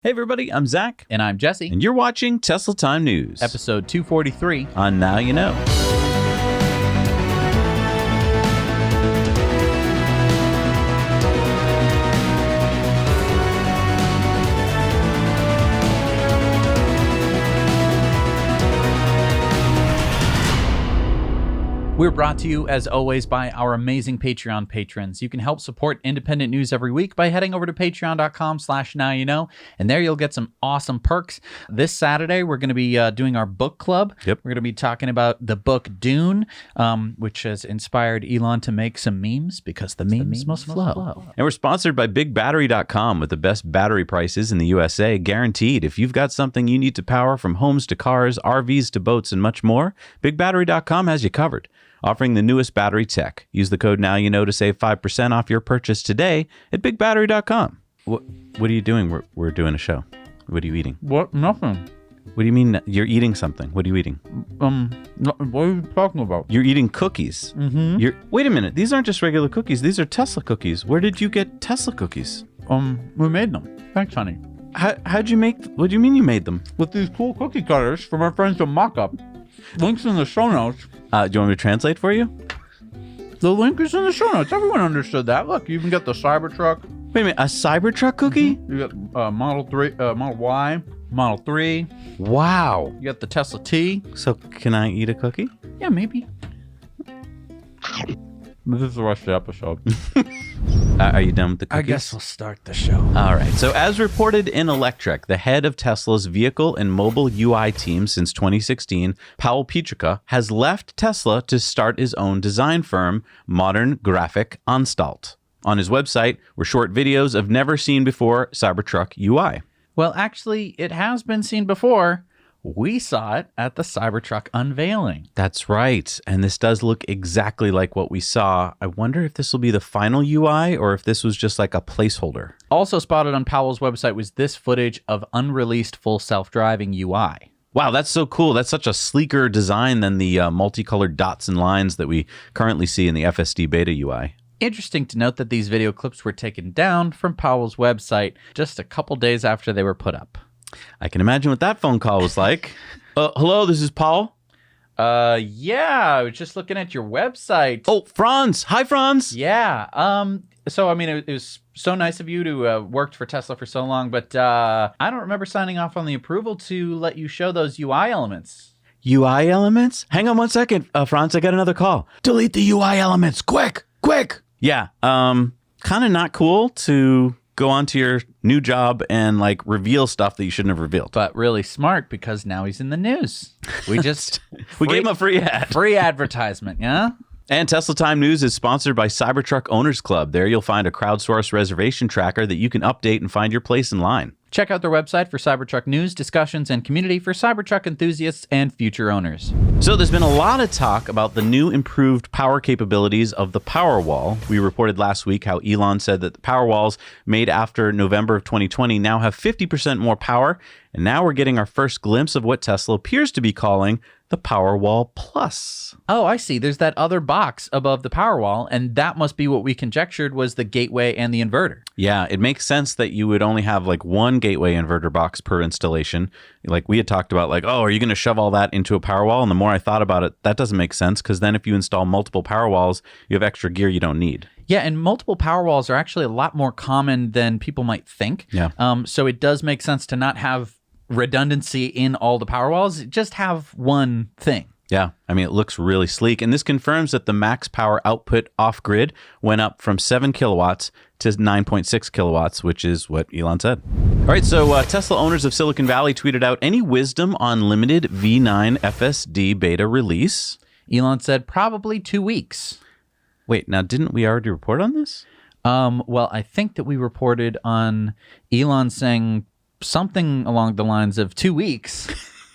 Hey everybody, I'm Zach. And I'm Jesse. And you're watching Tesla Time News. Episode 243 on Now You Know. We're brought to you, as always, by our amazing Patreon patrons. You can help support independent news every week by heading over to patreon.com/nowyouknow, and there you'll get some awesome perks. This Saturday, we're going to be doing our book club. Yep. We're going to be talking about the book Dune, which has inspired Elon to make some memes because the memes must flow. And we're sponsored by BigBattery.com with the best battery prices in the USA, guaranteed. If you've got something you need to power from homes to cars, RVs to boats, and much more, BigBattery.com has you covered. Offering the newest battery tech. Use the code NOWYOUKNOW to save 5% off your purchase today at BigBattery.com. What are you doing? We're doing a show. What are you eating? What? Nothing. What do you mean you're eating something? What are you eating? What are you talking about? You're eating cookies. Mm-hmm. Wait a minute. These aren't just regular cookies. These are Tesla cookies. Where did you get Tesla cookies? We made them. Thanks, honey. How'd you make? What do you mean you made them? With these cool cookie cutters from our friends at Mokup. Links in the show notes. Do you want me to translate for you? The link is in the show notes. Everyone understood that. Look, you even got the Cybertruck. Wait a minute, a Cybertruck cookie? Mm-hmm. You got Model Y, Model 3. Wow. You got the Tesla T. So can I eat a cookie? Yeah, maybe. This is the rest of the episode. Are you done with the cookies? I guess we'll start the show. All right. So as reported in Electra, the head of Tesla's vehicle and mobile UI team since 2016, Paul Pietrzyka, has left Tesla to start his own design firm, Modern Graphic Anstalt. On his website were short videos of never seen before Cybertruck UI. Well, actually, it has been seen before. We saw it at the Cybertruck unveiling. That's right. And this does look exactly like what we saw. I wonder if this will be the final UI or if this was just like a placeholder. Also spotted on Powell's website was this footage of unreleased full self-driving UI. Wow, that's so cool. That's such a sleeker design than the multicolored dots and lines that we currently see in the FSD Beta UI. Interesting to note that these video clips were taken down from Powell's website just a couple days after they were put up. I can imagine what that phone call was like. Hello, this is Paul. Yeah, I was just looking at your website. Oh, Franz. Hi, Franz. Yeah. So, I mean, it was so nice of you to worked for Tesla for so long, but I don't remember signing off on the approval to let you show those UI elements. UI elements? Hang on 1 second, Franz. I got another call. Delete the UI elements. Quick. Yeah. Kind of not cool to go onto your new job and like reveal stuff that you shouldn't have revealed. But really smart because now he's in the news. We just we gave him a free ad. Free advertisement, yeah? And Tesla Time News is sponsored by Cybertruck Owners Club. There you'll find a crowdsourced reservation tracker that you can update and find your place in line. Check out their website for Cybertruck news, discussions, and community for Cybertruck enthusiasts and future owners. So there's been a lot of talk about the new improved power capabilities of the Powerwall. We reported last week how Elon said that the Powerwalls made after November of 2020 now have 50% more power. And now we're getting our first glimpse of what Tesla appears to be calling the Powerwall Plus. Oh, I see. There's that other box above the Powerwall, and that must be what we conjectured was the gateway and the inverter. Yeah, it makes sense that you would only have like one gateway inverter box per installation. Like we had talked about, like, oh, are you going to shove all that into a Powerwall? And the more I thought about it, that doesn't make sense because then if you install multiple Powerwalls, you have extra gear you don't need. Yeah, and multiple Powerwalls are actually a lot more common than people might think. Yeah. So it does make sense to not have redundancy in all the Powerwalls, just have one thing. Yeah, I mean, it looks really sleek. And this confirms that the max power output off-grid went up from 7 kilowatts to 9.6 kilowatts, which is what Elon said. All right, so Tesla owners of Silicon Valley tweeted out, any wisdom on limited V9 FSD beta release? Elon said probably 2 weeks. Wait, now didn't we already report on this? Well, I think that we reported on Elon saying something along the lines of 2 weeks.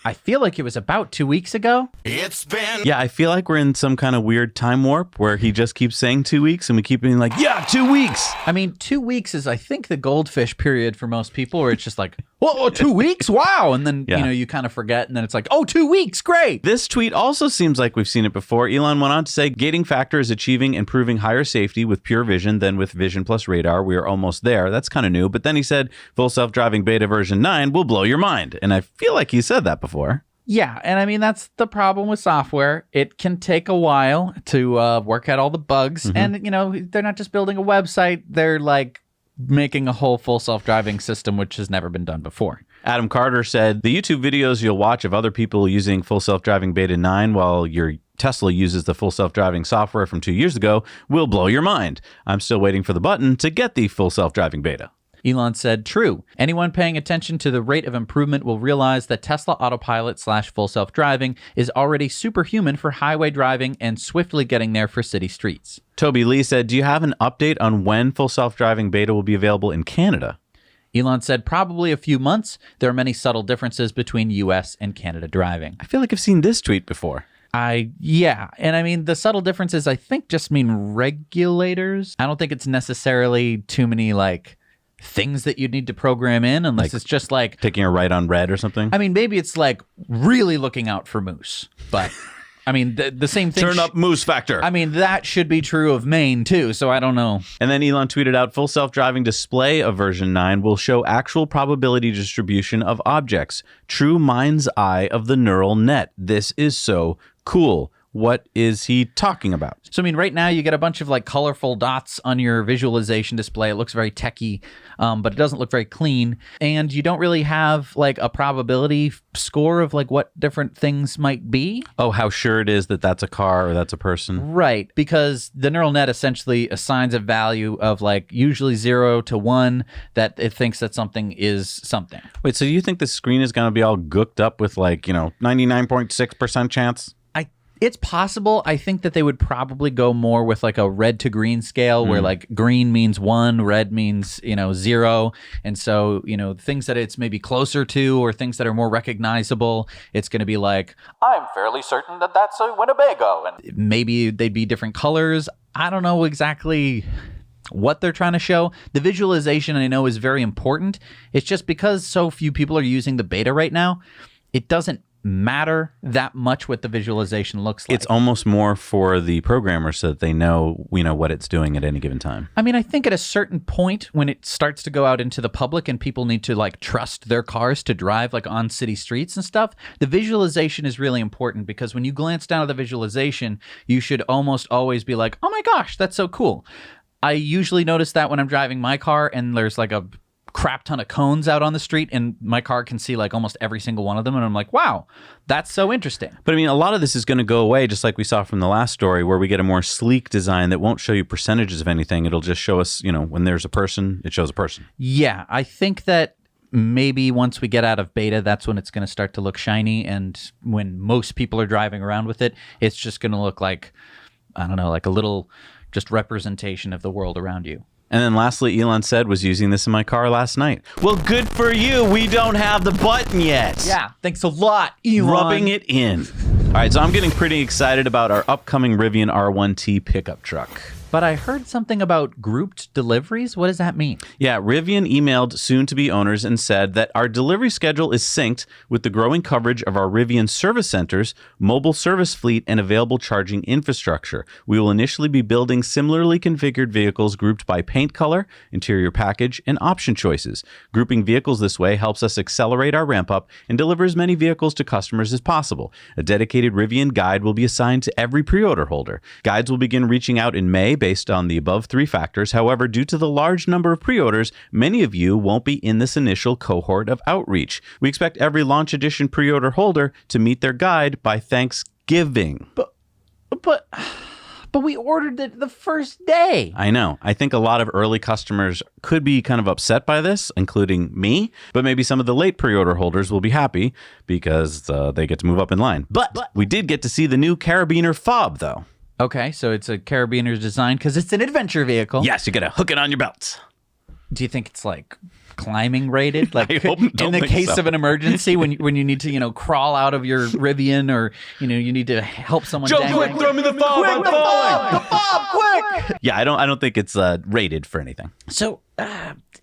I feel like it was about 2 weeks ago. It's been... Yeah, I feel like we're in some kind of weird time warp where he just keeps saying 2 weeks and we keep being like, yeah, 2 weeks. I mean, 2 weeks is, I think, the goldfish period for most people where it's just like, oh, 2 weeks? Wow. And then, you kind of forget. And then it's like, oh, 2 weeks. Great. This tweet also seems like we've seen it before. Elon went on to say, gating factor is achieving and proving higher safety with pure vision than with vision plus radar. We are almost there. That's kind of new. But then he said, full self-driving beta version 9 will blow your mind. And I feel like he said that before. Yeah, and I mean, that's the problem with software. It can take a while to work out all the bugs. And, they're not just building a website. They're like making a whole full self-driving system, which has never been done before. Adam Carter said, the YouTube videos you'll watch of other people using full self-driving beta 9 while your Tesla uses the full self-driving software from 2 years ago will blow your mind. I'm still waiting for the button to get the full self-driving beta. Elon said, true. Anyone paying attention to the rate of improvement will realize that Tesla Autopilot / full self-driving is already superhuman for highway driving and swiftly getting there for city streets. Toby Lee said, do you have an update on when full self-driving beta will be available in Canada? Elon said, probably a few months. There are many subtle differences between US and Canada driving. I feel like I've seen this tweet before. Yeah. And I mean, the subtle differences, I think, just mean regulators. I don't think it's necessarily too many, things that you'd need to program in, unless it's just taking a right on red or something. I mean, maybe it's really looking out for moose, but I mean, the same thing. Turn up moose factor. I mean, that should be true of Maine too, so I don't know. And then Elon tweeted out, full self-driving display of version 9 will show actual probability distribution of objects. True mind's eye of the neural net. This is so cool. What is he talking about? So, I mean, right now you get a bunch of colorful dots on your visualization display. It looks very techy, but it doesn't look very clean. And you don't really have a probability score of what different things might be. Oh, how sure it is that that's a car or that's a person. Right. Because the neural net essentially assigns a value of usually 0 to 1 that it thinks that something is something. Wait, so you think the screen is going to be all gooked up with 99.6% chance? It's possible. I think that they would probably go more with a red to green scale where green means 1, red means, 0. And so, things that it's maybe closer to or things that are more recognizable, it's going to be I'm fairly certain that that's a Winnebago. And maybe they'd be different colors. I don't know exactly what they're trying to show. The visualization, I know, is very important. It's just because so few people are using the beta right now, it doesn't matter that much what the visualization looks like. It's almost more for the programmer so that they know, what it's doing at any given time. I mean, I think at a certain point when it starts to go out into the public and people need to trust their cars to drive on city streets and stuff, the visualization is really important because when you glance down at the visualization, you should almost always be like, oh my gosh, that's so cool. I usually notice that when I'm driving my car and there's a crap ton of cones out on the street and my car can see almost every single one of them, and I'm like, wow, that's so interesting. But I mean, a lot of this is going to go away, just like we saw from the last story, where we get a more sleek design that won't show you percentages of anything. It'll just show us, when there's a person, it shows a person. Yeah, I think that maybe once we get out of beta, that's when it's going to start to look shiny, and when most people are driving around with it, it's just going to look I don't know, a little just representation of the world around you. And then lastly, Elon said, was using this in my car last night. Well, good for you. We don't have the button yet. Yeah, thanks a lot, Elon. Rubbing it in. All right, so I'm getting pretty excited about our upcoming Rivian R1T pickup truck. But I heard something about grouped deliveries. What does that mean? Yeah, Rivian emailed soon-to-be owners and said that our delivery schedule is synced with the growing coverage of our Rivian service centers, mobile service fleet, and available charging infrastructure. We will initially be building similarly configured vehicles grouped by paint color, interior package, and option choices. Grouping vehicles this way helps us accelerate our ramp-up and deliver as many vehicles to customers as possible. A dedicated Rivian guide will be assigned to every pre-order holder. Guides will begin reaching out in May based on the above 3 factors. However, due to the large number of pre-orders, many of you won't be in this initial cohort of outreach. We expect every launch edition pre-order holder to meet their guide by Thanksgiving. But we ordered it the first day. I know. I think a lot of early customers could be kind of upset by this, including me, but maybe some of the late pre-order holders will be happy because they get to move up in line. But we did get to see the new Carabiner fob, though. Okay, so it's a Carabiner's design because it's an adventure vehicle. Yes, you got to hook it on your belts. Do you think it's climbing rated? I don't in the think case so. of an emergency when you need to crawl out of your Rivian or you need to help someone. Joe, quick, throw me the fob. Quick, I'm the falling. fob, quick. Yeah, I don't think it's rated for anything. So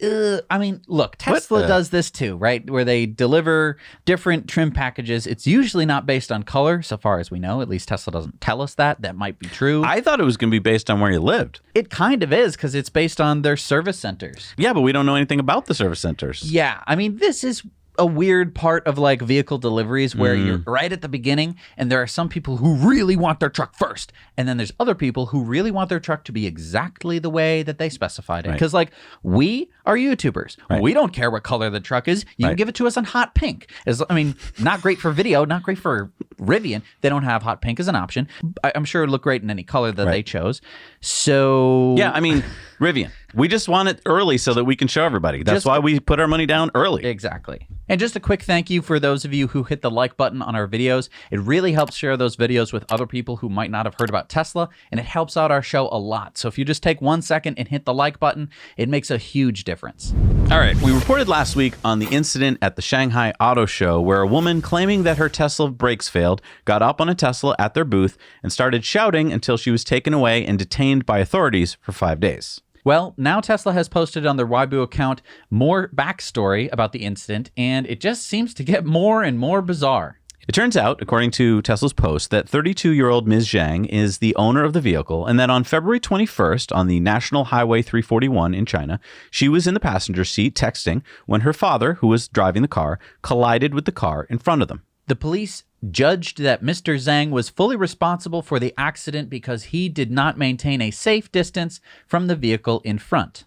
I mean, look, Tesla does this too, right? Where they deliver different trim packages. It's usually not based on color, so far as we know. At least Tesla doesn't tell us that. That might be true. I thought it was going to be based on where you lived. It kind of is, because it's based on their service centers. Yeah, but we don't know anything about the service centers. Yeah, I mean, this is a weird part of like vehicle deliveries where you're right at the beginning and there are some people who really want their truck first, and then there's other people who really want their truck to be exactly the way that they specified it. Because like, we are YouTubers. We don't care what color the truck is. You can give it to us in hot pink. I mean, not great for video, not great for Rivian. They don't have hot pink as an option. I'm sure it would look great in any color that they chose. So yeah, I mean, Rivian, we just want it early so that we can show everybody. That's why we put our money down early. Exactly. And just a quick thank you for those of you who hit the like button on our videos. It really helps share those videos with other people who might not have heard about Tesla, and it helps out our show a lot. So if you just take 1 second and hit the like button, it makes a huge difference. All right, we reported last week on the incident at the Shanghai Auto Show where a woman claiming that her Tesla brakes failed got up on a Tesla at their booth and started shouting until she was taken away and detained by authorities for 5 days. Well, now Tesla has posted on their Weibo account more backstory about the incident, and it just seems to get more and more bizarre. It turns out, according to Tesla's post, that 32-year-old Ms. Zhang is the owner of the vehicle, and that on February 21st on the National Highway 341 in China, she was in the passenger seat texting when her father, who was driving the car, collided with the car in front of them. The police judged that Mr. Zhang was fully responsible for the accident because he did not maintain a safe distance from the vehicle in front.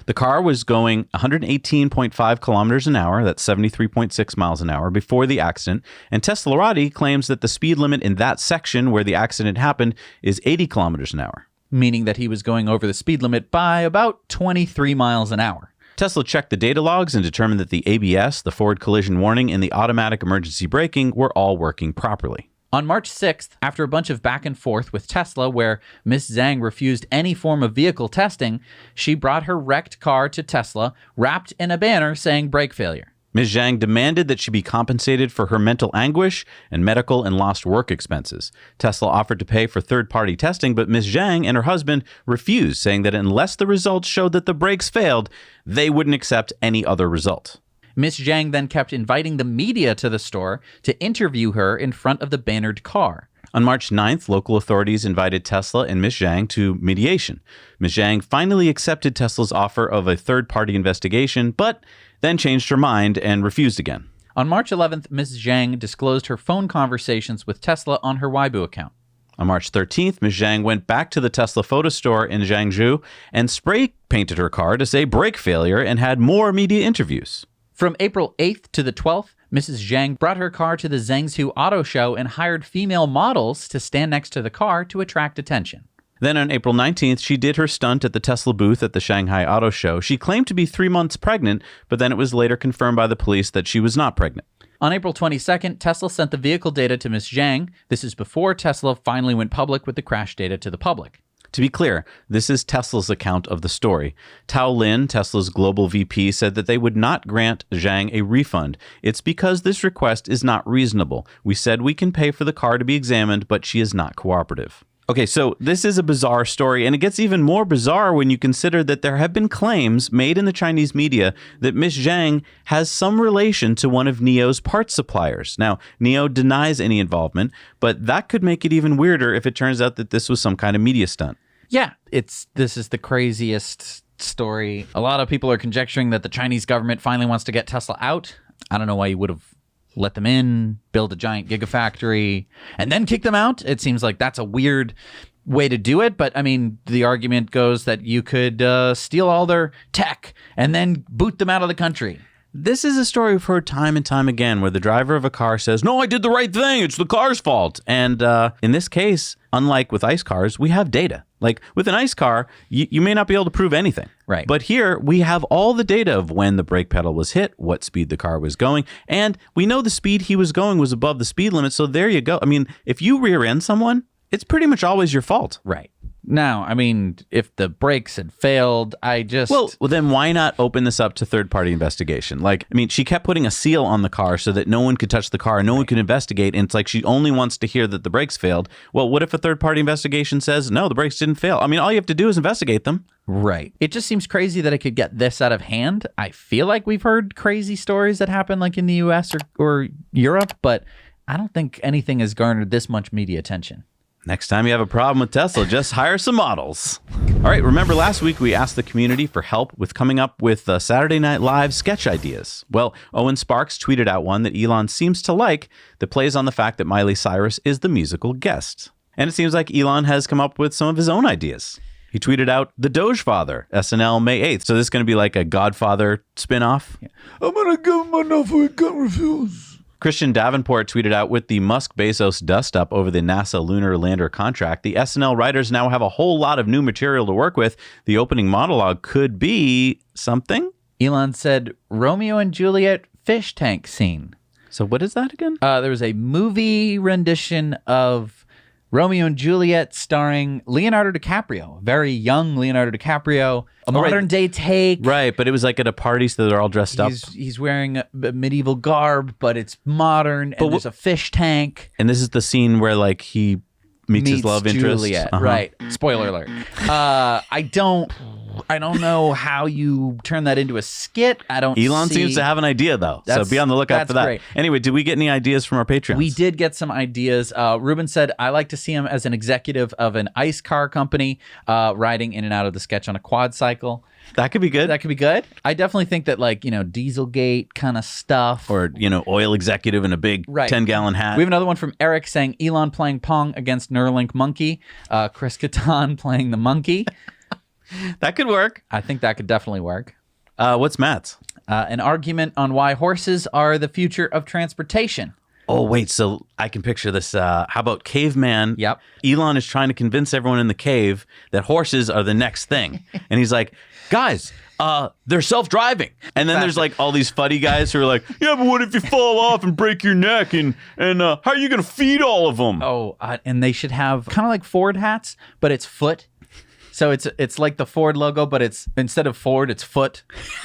The car was going 118.5 kilometers an hour, that's 73.6 miles an hour, before the accident, and Teslarati claims that the speed limit in that section where the accident happened is 80 kilometers an hour. Meaning that he was going over the speed limit by about 23 miles an hour. Tesla checked the data logs and determined that the ABS, the forward collision warning, and the automatic emergency braking were all working properly. On March 6th, after a bunch of back and forth with Tesla where Ms. Zhang refused any form of vehicle testing, she brought her wrecked car to Tesla, wrapped in a banner saying brake failure. Ms. Zhang demanded that she be compensated for her mental anguish and medical and lost work expenses. Tesla offered to pay for third-party testing, but Ms. Zhang and her husband refused, saying that unless the results showed that the brakes failed, they wouldn't accept any other result. Ms. Zhang then kept inviting the media to the store to interview her in front of the bannered car. On March 9th, local authorities invited Tesla and Ms. Zhang to mediation. Ms. Zhang finally accepted Tesla's offer of a third-party investigation, but then changed her mind and refused again. On March 11th, Ms. Zhang disclosed her phone conversations with Tesla on her Weibo account. On March 13th, Ms. Zhang went back to the Tesla photo store in Zhangzhou and spray-painted her car to say brake failure and had more media interviews. From April 8th to the 12th, Mrs. Zhang brought her car to the Zhengzhou Auto Show and hired female models to stand next to the car to attract attention. Then on April 19th, she did her stunt at the Tesla booth at the Shanghai Auto Show. She claimed to be 3 months pregnant, but then it was later confirmed by the police that she was not pregnant. On April 22nd, Tesla sent the vehicle data to Ms. Zhang. This is before Tesla finally went public with the crash data to the public. To be clear, this is Tesla's account of the story. Tao Lin, Tesla's global VP, said that they would not grant Zhang a refund. It's because this request is not reasonable. We said we can pay for the car to be examined, but she is not cooperative. Okay, so this is a bizarre story, and it gets even more bizarre when you consider that there have been claims made in the Chinese media that Ms. Zhang has some relation to one of NIO's parts suppliers. Now, NIO denies any involvement, but that could make it even weirder if it turns out that this was some kind of media stunt. Yeah, this is the craziest story. A lot of people are conjecturing that the Chinese government finally wants to get Tesla out. I don't know why you would have let them in, build a giant gigafactory, and then kick them out. It seems like that's a weird way to do it. But I mean, the argument goes that you could steal all their tech and then boot them out of the country. This is a story we've heard time and time again where the driver of a car says, "No, I did the right thing. It's the car's fault." And in this case, unlike with ICE cars, we have data. Like with an ICE car, you may not be able to prove anything. Right. But here we have all the data of when the brake pedal was hit, what speed the car was going, and we know the speed he was going was above the speed limit. So there you go. I mean, if you rear end someone, it's pretty much always your fault. Right. Now, I mean, if the brakes had failed, Well, then why not open this up to third-party investigation? Like, I mean, she kept putting a seal on the car so that no one could touch the car, no one could investigate, and it's like she only wants to hear that the brakes failed. Well, what if a third-party investigation says, no, the brakes didn't fail? I mean, all you have to do is investigate them. Right. It just seems crazy that it could get this out of hand. I feel like we've heard crazy stories that happen like in the US or Europe, but I don't think anything has garnered this much media attention. Next time you have a problem with Tesla, just hire some models. All right, remember last week we asked the community for help with coming up with Saturday Night Live sketch ideas. Well, Owen Sparks tweeted out one that Elon seems to like that plays on the fact that Miley Cyrus is the musical guest. And it seems like Elon has come up with some of his own ideas. He tweeted out The Doge Father, SNL May 8th. So this is going to be like a Godfather spinoff. Yeah. I'm going to give him enough we can't refuse. Christian Davenport tweeted out, with the Musk-Bezos dust-up over the NASA lunar lander contract, the SNL writers now have a whole lot of new material to work with. The opening monologue could be something? Elon said, Romeo and Juliet fish tank scene. So what is that again? There was a movie rendition of Romeo and Juliet starring Leonardo DiCaprio, very young Leonardo DiCaprio, a modern day take. Right, but it was like at a party, so they're all dressed up. He's wearing a medieval garb, but it's modern, and there's a fish tank. And this is the scene where like he meets his love interest. Juliet, right. Spoiler alert. I don't know how you turn that into a skit. Elon seems to have an idea, though. So be on the lookout for that. Great. Anyway, did we get any ideas from our Patreons? We did get some ideas. Ruben said, I like to see him as an executive of an ICE car company riding in and out of the sketch on a quad cycle. That could be good. That could be good. I definitely think that, like, Dieselgate kind of stuff. Or, oil executive in a big 10-gallon hat. We have another one from Eric saying Elon playing Pong against Neuralink Monkey. Chris Kattan playing the monkey. That could work. I think that could definitely work. What's Matt's? An argument on why horses are the future of transportation. Oh, wait. So I can picture this. How about caveman? Yep. Elon is trying to convince everyone in the cave that horses are the next thing. And he's like, guys, they're self-driving. And then there's like all these fuddy guys who are like, yeah, but what if you fall off and break your neck? And how are you going to feed all of them? Oh, and they should have kind of like Ford hats, but it's foot. So it's like the Ford logo, but it's instead of Ford, it's foot.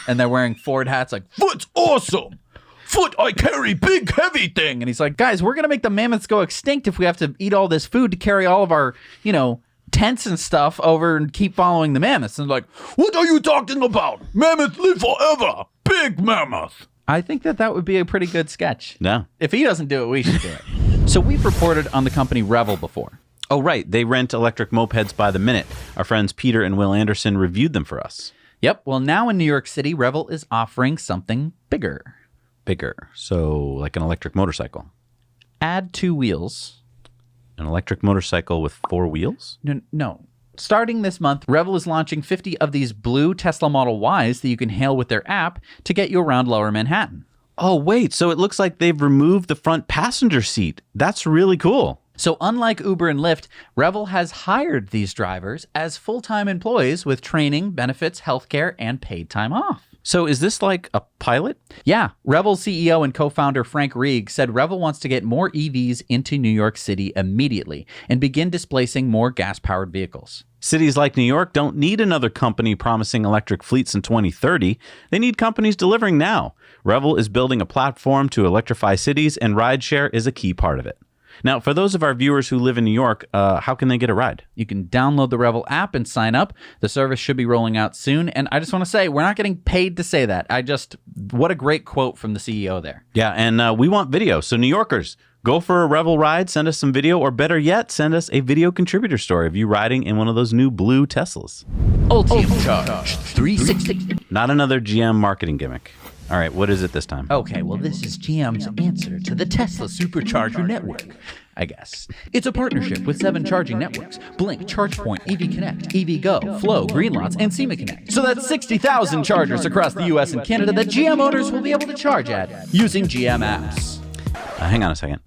And they're wearing Ford hats like, foot's awesome. Foot, I carry big, heavy thing. And he's like, guys, we're going to make the mammoths go extinct if we have to eat all this food to carry all of our, tents and stuff over and keep following the mammoths. And like, what are you talking about? Mammoths live forever. Big mammoth. I think that would be a pretty good sketch. No. If he doesn't do it, we should do it. So we've reported on the company Revel before. Oh, right. They rent electric mopeds by the minute. Our friends Peter and Will Anderson reviewed them for us. Yep. Well, now in New York City, Revel is offering something bigger. Bigger. So like an electric motorcycle. Add 2 wheels. An electric motorcycle with 4 wheels? No. Starting this month, Revel is launching 50 of these blue Tesla Model Ys that you can hail with their app to get you around Lower Manhattan. Oh, wait. So it looks like they've removed the front passenger seat. That's really cool. So unlike Uber and Lyft, Revel has hired these drivers as full-time employees with training, benefits, healthcare, and paid time off. So is this like a pilot? Yeah. Revel CEO and co-founder Frank Rieg said Revel wants to get more EVs into New York City immediately and begin displacing more gas-powered vehicles. Cities like New York don't need another company promising electric fleets in 2030. They need companies delivering now. Revel is building a platform to electrify cities, and rideshare is a key part of it. Now, for those of our viewers who live in New York, how can they get a ride? You can download the Revel app and sign up. The service should be rolling out soon. And I just want to say, we're not getting paid to say that. What a great quote from the CEO there. Yeah, and we want video. So New Yorkers, go for a Revel ride, send us some video, or better yet, send us a video contributor story of you riding in one of those new blue Teslas. Ultium Charge 360. Not another GM marketing gimmick. All right, what is it this time? Okay, well, this is GM's answer to the Tesla Supercharger network, I guess. It's a partnership with 7 charging networks: Blink, ChargePoint, EV Connect, EVgo, Flow, Greenlots, and SEMA Connect. So that's 60,000 chargers across the US and Canada that GM owners will be able to charge at using GM apps. Hang on a second,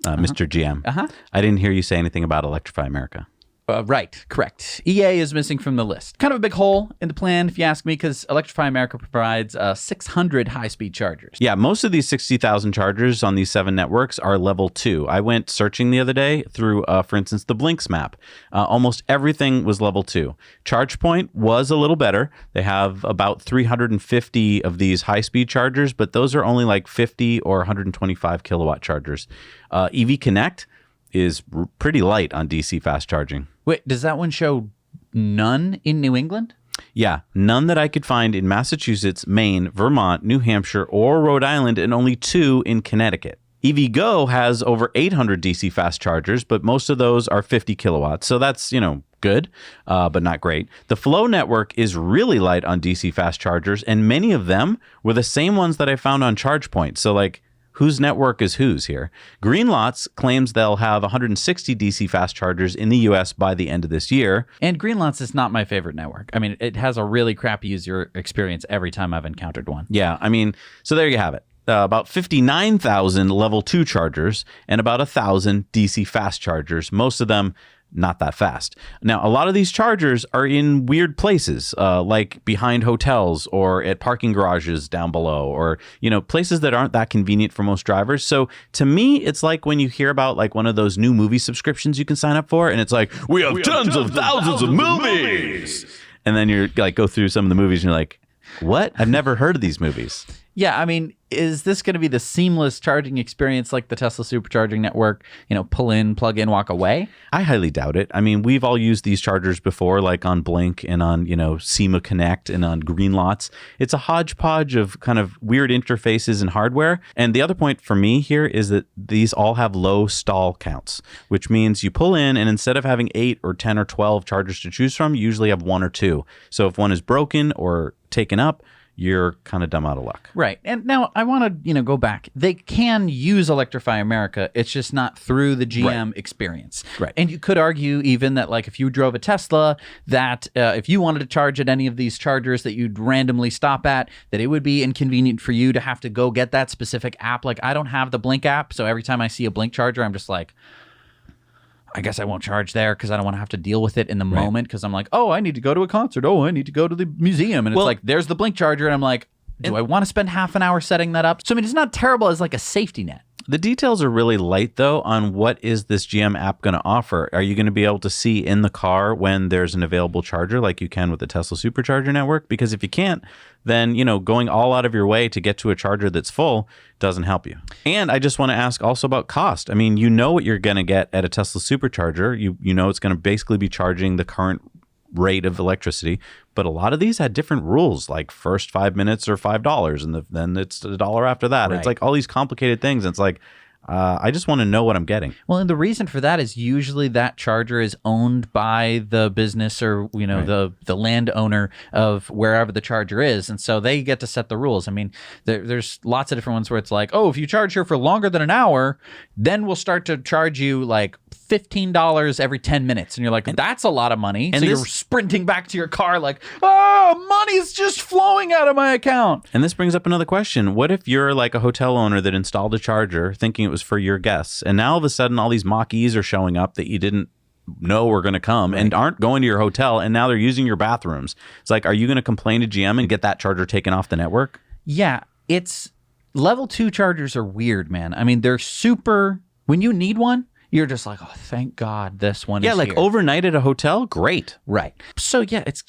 Mr. GM. I didn't hear you say anything about Electrify America. Right, correct. EA is missing from the list. Kind of a big hole in the plan, if you ask me, because Electrify America provides 600 high-speed chargers. Yeah, most of these 60,000 chargers on these 7 networks are level 2. I went searching the other day through, for instance, the Blinks map. Almost everything was level 2. ChargePoint was a little better. They have about 350 of these high-speed chargers, but those are only like 50 or 125 kilowatt chargers. EV Connect is pretty light on DC fast charging. Wait, does that one show none in New England? Yeah, none that I could find in Massachusetts, Maine, Vermont, New Hampshire, or Rhode Island, and only 2 in Connecticut. EVgo has over 800 DC fast chargers, but most of those are 50 kilowatts. So that's, good, but not great. The Flow network is really light on DC fast chargers, and many of them were the same ones that I found on ChargePoint. So whose network is whose here? Greenlots claims they'll have 160 DC fast chargers in the US by the end of this year. And Greenlots is not my favorite network. I mean, it has a really crappy user experience every time I've encountered one. Yeah, so there you have it. About 59,000 level 2 chargers and about 1,000 DC fast chargers, most of them not that fast. Now, a lot of these chargers are in weird places, like behind hotels or at parking garages down below, or, places that aren't that convenient for most drivers. So to me, it's like when you hear about one of those new movie subscriptions you can sign up for, and it's like, we have tons of thousands of movies. And then you're go through some of the movies and you're like, what? I've never heard of these movies. Yeah, is this going to be the seamless charging experience like the Tesla supercharging network? Pull in, plug in, walk away? I highly doubt it. We've all used these chargers before, like on Blink and on, SEMA Connect and on Greenlots. It's a hodgepodge of kind of weird interfaces and hardware. And the other point for me here is that these all have low stall counts, which means you pull in and instead of having 8 or 10 or 12 chargers to choose from, you usually have 1 or 2. So if one is broken or taken up, you're kind of dumb out of luck. Right. And now I want to, go back. They can use Electrify America. It's just not through the GM experience. Right. And you could argue even that if you drove a Tesla, that if you wanted to charge at any of these chargers that you'd randomly stop at, that it would be inconvenient for you to have to go get that specific app. I don't have the Blink app. So every time I see a Blink charger, I'm just like, I guess I won't charge there because I don't want to have to deal with it in the moment, because I'm like, oh, I need to go to a concert. Oh, I need to go to the museum. And it's like, there's the Blink charger. And I'm like, do I want to spend half an hour setting that up? So, it's not terrible as a safety net. The details are really light, though, on what is this GM app going to offer. Are you going to be able to see in the car when there's an available charger like you can with the Tesla Supercharger network? Because if you can't, then, going all out of your way to get to a charger that's full doesn't help you. And I just want to ask also about cost. What you're going to get at a Tesla Supercharger. You know it's going to basically be charging the current rate of electricity, but a lot of these had different rules, like first 5 minutes or $5, and then it's $1 after that. Right. It's like all these complicated things. And it's like, I just want to know what I'm getting. Well, and the reason for that is usually that charger is owned by the business or, right, the landowner of wherever the charger is. And so they get to set the rules. There's lots of different ones where it's like, oh, if you charge here for longer than an hour, then we'll start to charge you $15 every 10 minutes. And you're like, that's a lot of money. And so you're sprinting back to your car money's just flowing out of my account. And this brings up another question. What if you're a hotel owner that installed a charger thinking it was for your guests, and now all of a sudden all these Mach-E's are showing up that you didn't know were going to come, right, and aren't going to your hotel, and now they're using your bathrooms? It's like, are you going to complain to GM and get that charger taken off the network? Yeah, it's level 2 chargers are weird, man. They're super, when you need one, you're just like, oh, thank God this one is here. Overnight at a hotel, great. Right. So yeah, it's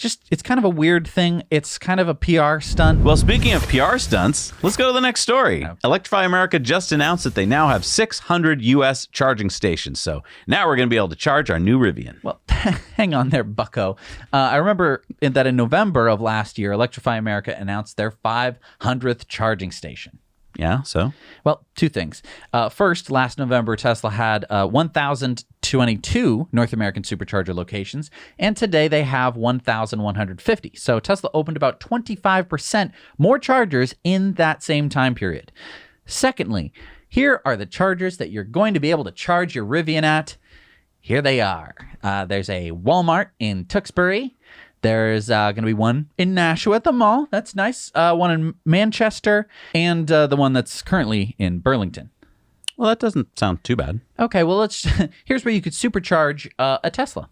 kind of a weird thing. It's kind of a PR stunt. Well, speaking of PR stunts, let's go to the next story. Oh. Electrify America just announced that they now have 600 U.S. charging stations. So now we're going to be able to charge our new Rivian. Well, hang on there, bucko. I remember that in November of last year, Electrify America announced their 500th charging station. Yeah, so? Well, 2 things. First, last November, Tesla had 1,022 North American supercharger locations, and today they have 1,150. So Tesla opened about 25% more chargers in that same time period. Secondly, here are the chargers that you're going to be able to charge your Rivian at. Here they are. There's a Walmart in Tewkesbury. There's going to be one in Nashua at the mall. That's nice. One in Manchester, and the one that's currently in Burlington. Well, that doesn't sound too bad. Okay, well, here's where you could supercharge a Tesla.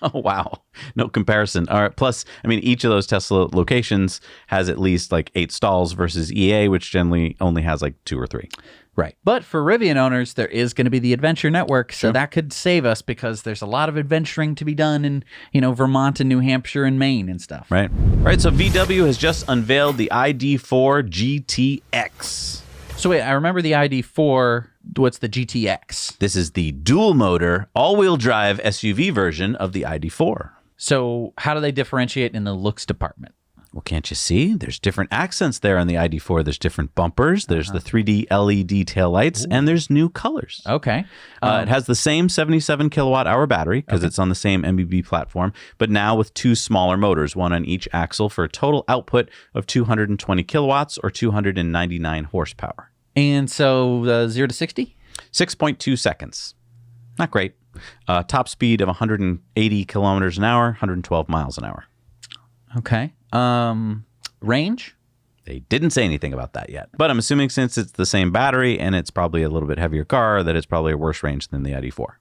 Oh, wow. No comparison. All right. Plus, I mean, each of those Tesla locations has at least like 8 stalls versus EA, which generally only has like 2 or 3. Right. But for Rivian owners, there is going to be the Adventure Network, so that could save us because there's a lot of adventuring to be done in, Vermont and New Hampshire and Maine and stuff. Right. All right. So VW has just unveiled the ID4 GTX. So wait, I remember the ID4. What's the GTX? This is the dual motor, all-wheel drive SUV version of the ID4. So how do they differentiate in the looks department? Well, can't you see? There's different accents there on the ID4. There's different bumpers. There's the 3D LED taillights, and there's new colors. Okay. It has the same 77 kilowatt hour battery because it's on the same MBB platform, but now with 2 smaller motors, one on each axle for a total output of 220 kilowatts or 299 horsepower. And so 0 to 60? 6.2 seconds. Not great. Top speed of 180 kilometers an hour, 112 miles an hour. Okay. Range? They didn't say anything about that yet. But I'm assuming since it's the same battery and it's probably a little bit heavier car, that it's probably a worse range than the ID4.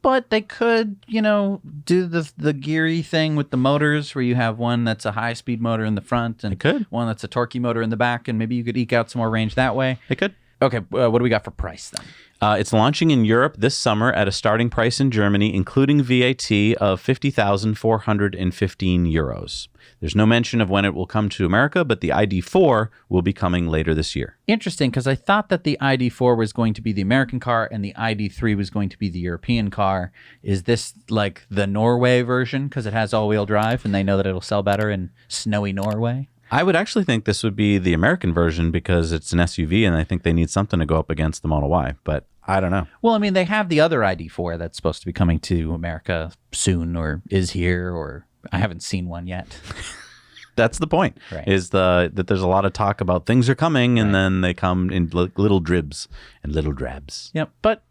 But they could, do the geary thing with the motors where you have one that's a high-speed motor in the front and one that's a torquey motor in the back, and maybe you could eke out some more range that way. They could. Okay, what do we got for price then? It's launching in Europe this summer at a starting price in Germany, including VAT, of 50,415 euros. There's no mention of when it will come to America, but the ID4 will be coming later this year. Interesting, because I thought that the ID4 was going to be the American car and the ID3 was going to be the European car. Is this like the Norway version because it has all-wheel drive and they know that it'll sell better in snowy Norway? I would actually think this would be the American version because it's an SUV and I think they need something to go up against the Model Y, but I don't know. Well, I mean, they have the other ID4 that's supposed to be coming to America soon or is here, or I haven't seen one yet. That's the point, right. Is that there's a lot of talk about things are coming and then they come in little dribs and little drabs. Yep. But,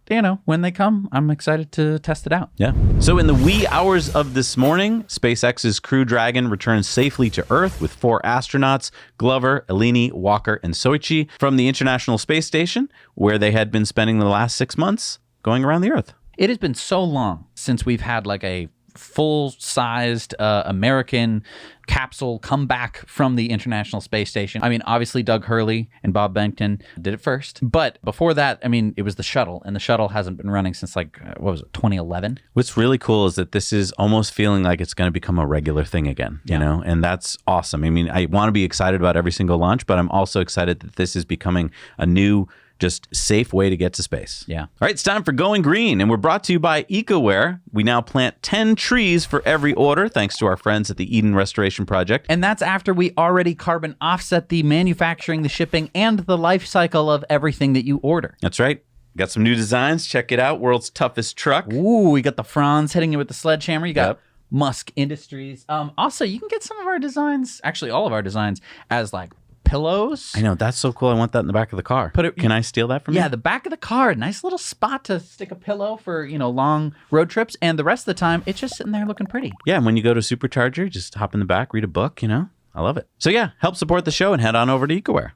when they come, I'm excited to test it out. Yeah. So in the wee hours of this morning, SpaceX's Crew Dragon returns safely to Earth with 4 astronauts, Glover, Eleni, Walker, and Soichi, from the International Space Station, where they had been spending the last 6 months going around the Earth. It has been so long since we've had like a full-sized American capsule come back from the International Space Station. I mean, obviously Doug Hurley and Bob Behnken did it first. But before that, I mean, it was the shuttle. And the shuttle hasn't been running since 2011? What's really cool is that this is almost feeling like it's going to become a regular thing again, you know? And that's awesome. I mean, I want to be excited about every single launch, but I'm also excited that this is becoming a new, just safe way to get to space. Yeah. All right, it's time for Going Green, and we're brought to you by EcoWare. We now plant 10 trees for every order, thanks to our friends at the Eden Restoration Project. And that's after we already carbon offset the manufacturing, the shipping, and the life cycle of everything that you order. That's right. Got some new designs. Check it out. World's toughest truck. Ooh, we got the Franz hitting it with the sledgehammer. You got Musk Industries. Also, you can get some of our designs, actually all of our designs, as like pillows. I know, that's so cool. I want that in the back of the car. Can I steal that from you? Yeah, the back of the car. Nice little spot to stick a pillow for, long road trips. And the rest of the time, it's just sitting there looking pretty. Yeah, and when you go to Supercharger, just hop in the back, read a book, I love it. So yeah, help support the show and head on over to EcoWare.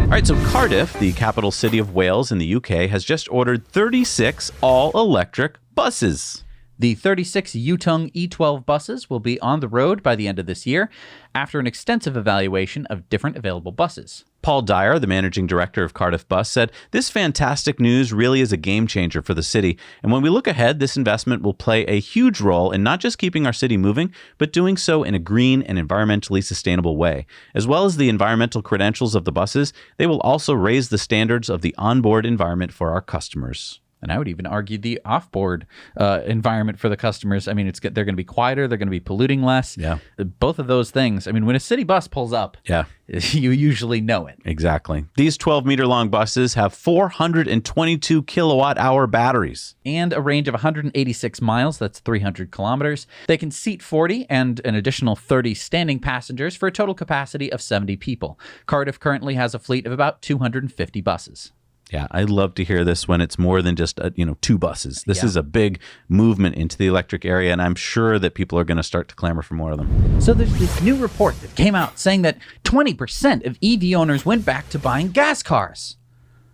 All right, so Cardiff, the capital city of Wales in the UK, has just ordered 36 all-electric buses. The 36 Yutong E12 buses will be on the road by the end of this year after an extensive evaluation of different available buses. Paul Dyer, the managing director of Cardiff Bus, said, "This fantastic news really is a game changer for the city. And when we look ahead, this investment will play a huge role in not just keeping our city moving, but doing so in a green and environmentally sustainable way. As well as the environmental credentials of the buses, they will also raise the standards of the onboard environment for our customers." And I would even argue the off-board environment for the customers. I mean, they're going to be quieter. They're going to be polluting less. Yeah. Both of those things. I mean, when a city bus pulls up, you usually know it. Exactly. These 12-meter-long buses have 422 kilowatt-hour batteries. And a range of 186 miles. That's 300 kilometers. They can seat 40 and an additional 30 standing passengers for a total capacity of 70 people. Cardiff currently has a fleet of about 250 buses. Yeah, I love to hear this when it's more than just, 2 buses. This is a big movement into the electric area, and I'm sure that people are going to start to clamor for more of them. So there's this new report that came out saying that 20% of EV owners went back to buying gas cars.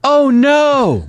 Oh, no!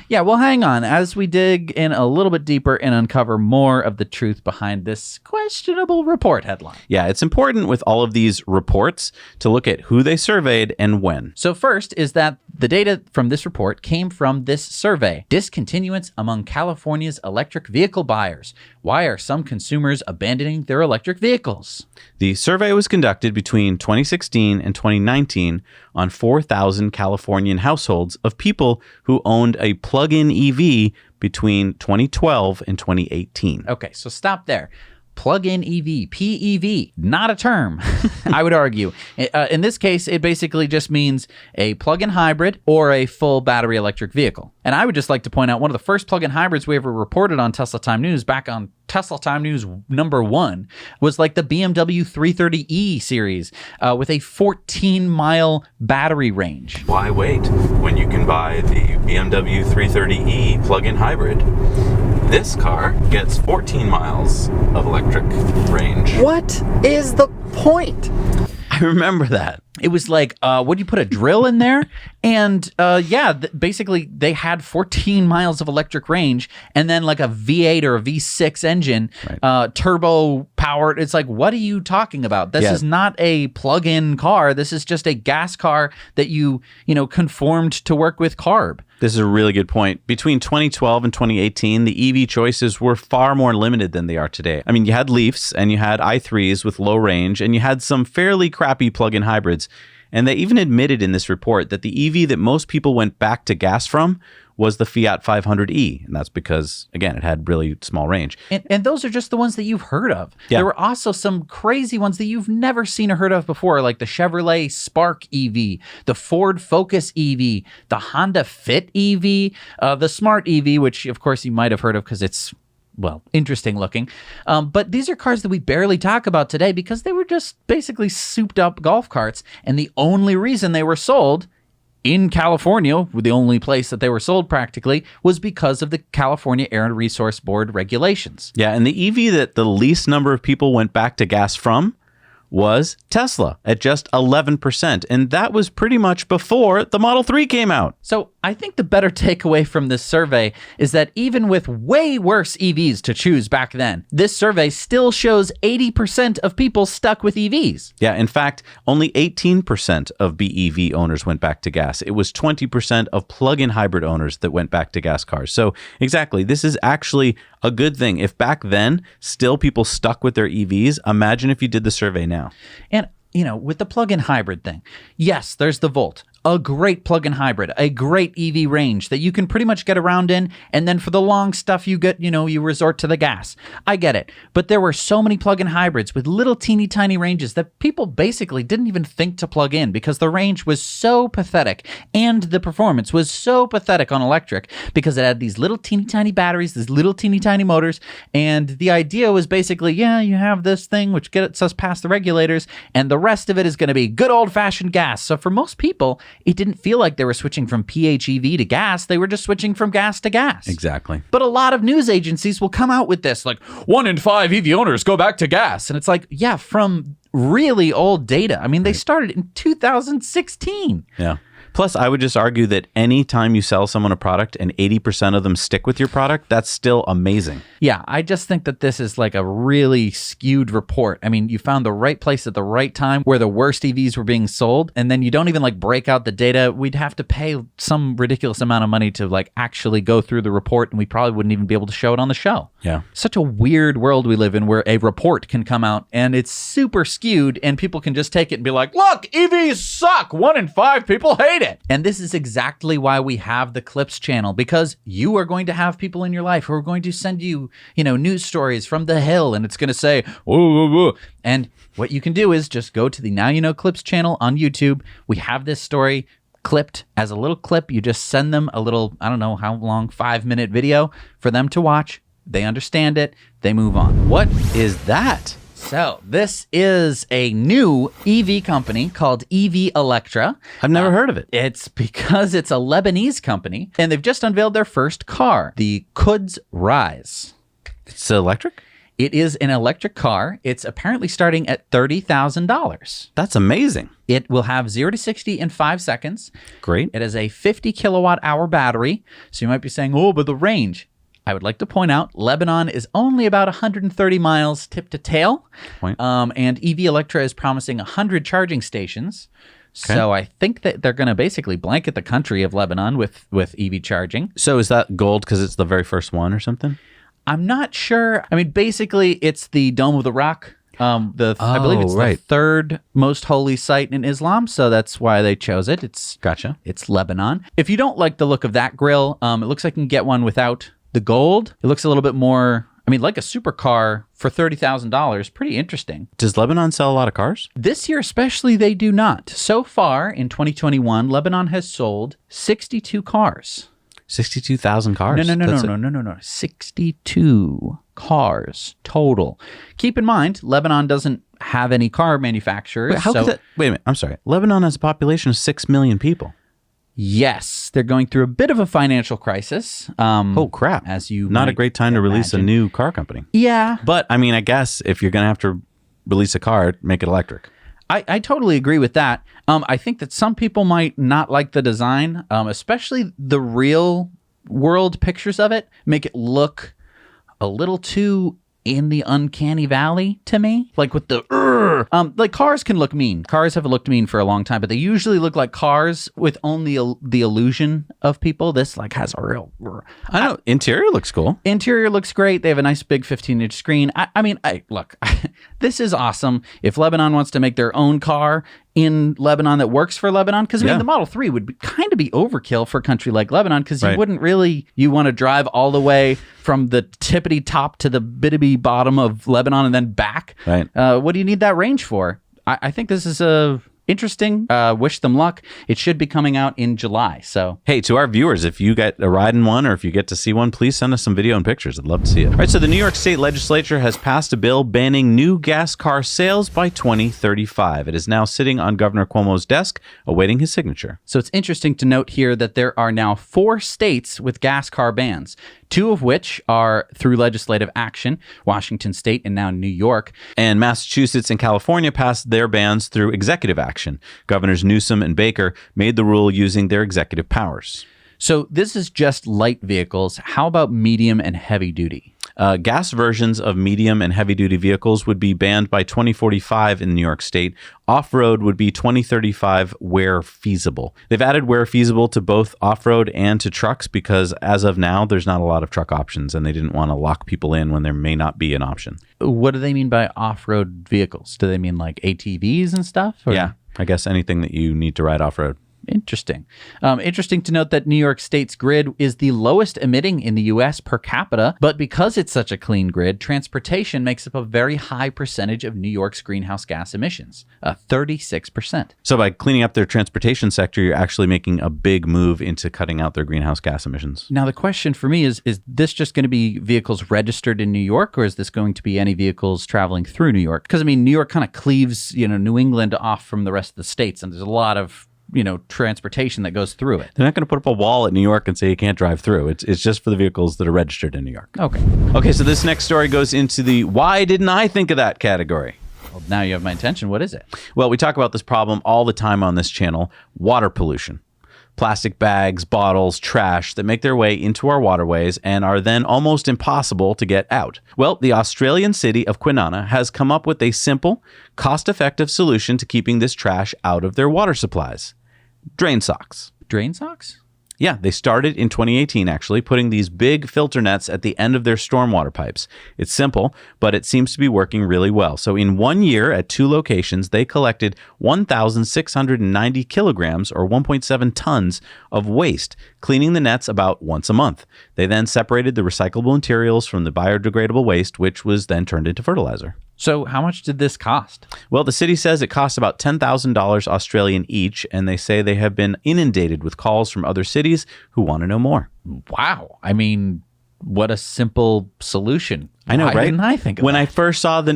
Yeah, well, hang on. As we dig in a little bit deeper and uncover more of the truth behind this questionable report headline. Yeah, it's important with all of these reports to look at who they surveyed and when. So first is that the data from this report came from this survey. Discontinuance among California's electric vehicle buyers. Why are some consumers abandoning their electric vehicles? The survey was conducted between 2016 and 2019 on 4,000 Californian households of people who owned a plug-in EV between 2012 and 2018. Okay, so stop there. Plug-in EV, PEV, not a term, I would argue. In this case, it basically just means a plug-in hybrid or a full battery electric vehicle. And I would just like to point out one of the first plug-in hybrids we ever reported on Tesla Time News back on Tesla Time News #1 was like the BMW 330e series with a 14-mile battery range. Why wait when you can buy the BMW 330e plug-in hybrid? This car gets 14 miles of electric range. What is the point? I remember that. It was like, would you put a drill in there? And basically they had 14 miles of electric range and then like a V8 or a V6 engine, turbo powered. It's like, what are you talking about? This is not a plug-in car. This is just a gas car that you conformed to work with CARB. This is a really good point. Between 2012 and 2018, the EV choices were far more limited than they are today. I mean, you had Leafs and you had i3s with low range, and you had some fairly crappy plug-in hybrids. And they even admitted in this report that the EV that most people went back to gas from was the Fiat 500e. And that's because, again, it had really small range. And those are just the ones that you've heard of. Yeah. There were also some crazy ones that you've never seen or heard of before, like the Chevrolet Spark EV, the Ford Focus EV, the Honda Fit EV, the Smart EV, which, of course, you might have heard of because it's interesting looking. But these are cars that we barely talk about today because they were just basically souped up golf carts. And the only reason they were sold in California, the only place that they were sold practically, was because of the California Air Resource Board regulations. Yeah, and the EV that the least number of people went back to gas from was Tesla at just 11%. And that was pretty much before the Model 3 came out. So I think the better takeaway from this survey is that even with way worse EVs to choose back then, this survey still shows 80% of people stuck with EVs. Yeah, in fact, only 18% of BEV owners went back to gas. It was 20% of plug-in hybrid owners that went back to gas cars. So exactly, this is actually a good thing. If back then still people stuck with their EVs, imagine if you did the survey now. And, with the plug-in hybrid thing, yes, there's the Volt. A great plug-in hybrid, a great EV range that you can pretty much get around in. And then for the long stuff, you resort to the gas. I get it. But there were so many plug-in hybrids with little teeny tiny ranges that people basically didn't even think to plug in because the range was so pathetic and the performance was so pathetic on electric because it had these little teeny tiny batteries, these little teeny tiny motors. And the idea was basically, you have this thing which gets us past the regulators and the rest of it is going to be good old-fashioned gas. So for most people, it didn't feel like they were switching from PHEV to gas. They were just switching from gas to gas. Exactly. But a lot of news agencies will come out with this, like 1 in 5 EV owners go back to gas. And it's like, from really old data. I mean, they started in 2016. Yeah. Plus, I would just argue that any time you sell someone a product and 80% of them stick with your product, that's still amazing. Yeah, I just think that this is like a really skewed report. I mean, you found the right place at the right time where the worst EVs were being sold, and then you don't even break out the data. We'd have to pay some ridiculous amount of money to actually go through the report, and we probably wouldn't even be able to show it on the show. Yeah. Such a weird world we live in where a report can come out and it's super skewed and people can just take it and be like, look, EVs suck. 1 in 5 people hate it. And this is exactly why we have the Clips channel, because you are going to have people in your life who are going to send you, news stories from the Hill, and it's going to say, whoa, whoa, whoa. And what you can do is just go to the Now You Know Clips channel on YouTube. We have this story clipped as a little clip. You just send them a little, I don't know how long, 5-minute video for them to watch. They understand it. They move on. What is that? So this is a new EV company called Electra. I've never heard of it. It's because it's a Lebanese company, and they've just unveiled their first car, the Quds Rise. It's electric? It is an electric car. It's apparently starting at $30,000. That's amazing. It will have 0 to 60 in 5 seconds. Great. It has a 50 kilowatt hour battery. So you might be saying, oh, but the range. I would like to point out Lebanon is only about 130 miles tip to tail. Point. And EV Electra is promising 100 charging stations. Okay. So I think that they're going to basically blanket the country of Lebanon with EV charging. So is that gold because it's the very first one or something? I'm not sure. I mean, basically, it's the Dome of the Rock. I believe it's the third most holy site in Islam, so that's why they chose it. Gotcha. It's Lebanon. If you don't like the look of that grill, it looks like you can get one without the gold. It looks a little bit more, I mean, like a supercar for $30,000. Pretty interesting. Does Lebanon sell a lot of cars? This year especially, they do not. So far, in 2021, Lebanon has sold 62 cars. 62,000 cars? No. 62 cars total. Keep in mind, Lebanon doesn't have any car manufacturers. Wait, could that, wait a minute. I'm sorry. Lebanon has a population of 6 million people. Yes, they're going through a bit of a financial crisis. Oh, crap. As you Not a might great time to release a imagine. new car company. Yeah. But, I mean, I guess if you're going to have to release a car, make it electric. I totally agree with that. I think that some people might not like the design, especially the real world pictures of it make it look a little too in the uncanny valley to me. Like with the like cars can look mean. Cars have looked mean for a long time, but they usually look like cars with only the illusion of people. This like has a real I know. Interior looks cool. Interior looks great. They have a nice big 15-inch screen. I mean, look, this is awesome. If Lebanon wants to make their own car in Lebanon that works for Lebanon, because I mean, the Model 3 would kind of be overkill for a country like Lebanon, because you wouldn't really, you want to drive all the way from the tippity top to the bitty bottom of Lebanon and then back. Right. What do you need that range for? I think this is interesting. Wish them luck. It should be coming out in July. So, hey, to our viewers, if you get a ride in one or if you get to see one, please send us some video and pictures. I'd love to see it. All right, so the New York State Legislature has passed a bill banning new gas car sales by 2035. It is now sitting on Governor Cuomo's desk, awaiting his signature. So it's interesting to note here that there are now 4 states with gas car bans, 2 of which are through legislative action, Washington State and now New York. And Massachusetts and California passed their bans through executive action. Governors Newsom and Baker made the rule using their executive powers. So this is just light vehicles. How about medium and heavy duty? Gas versions of medium and heavy-duty vehicles would be banned by 2045 in New York State. Off-road would be 2035 where feasible. They've added where feasible to both off-road and to trucks because as of now, there's not a lot of truck options and they didn't want to lock people in when there may not be an option. What do they mean by off-road vehicles? Do they mean like ATVs and stuff? Or? Yeah, I guess anything that you need to ride off-road. Interesting. Interesting to note that New York State's grid is the lowest emitting in the U.S. per capita, but because it's such a clean grid, transportation makes up a very high percentage of New York's greenhouse gas emissions, 36%. So by cleaning up their transportation sector, you're actually making a big move into cutting out their greenhouse gas emissions. Now, the question for me is this just going to be vehicles registered in New York, or is this going to be any vehicles traveling through New York? Because, I mean, New York kind of cleaves, New England off from the rest of the states, and there's a lot of transportation that goes through it. They're not going to put up a wall at New York and say you can't drive through. It's just for the vehicles that are registered in New York. Okay, so this next story goes into the why didn't I think of that category? Well, now you have my attention. What is it? Well, we talk about this problem all the time on this channel, water pollution. Plastic bags, bottles, trash that make their way into our waterways and are then almost impossible to get out. Well, the Australian city of Kwinana has come up with a simple, cost-effective solution to keeping this trash out of their water supplies. Drain socks. Drain socks? Yeah, they started in 2018, actually, putting these big filter nets at the end of their stormwater pipes. It's simple, but it seems to be working really well. So in 1 year at 2 locations, they collected 1,690 kilograms or 1.7 tons of waste, cleaning the nets about once a month. They then separated the recyclable materials from the biodegradable waste, which was then turned into fertilizer. So how much did this cost? Well, the city says it costs about $10,000 Australian each, and they say they have been inundated with calls from other cities who want to know more. Wow. I mean, what a simple solution. I know, Why right? didn't I think of when that? I first saw the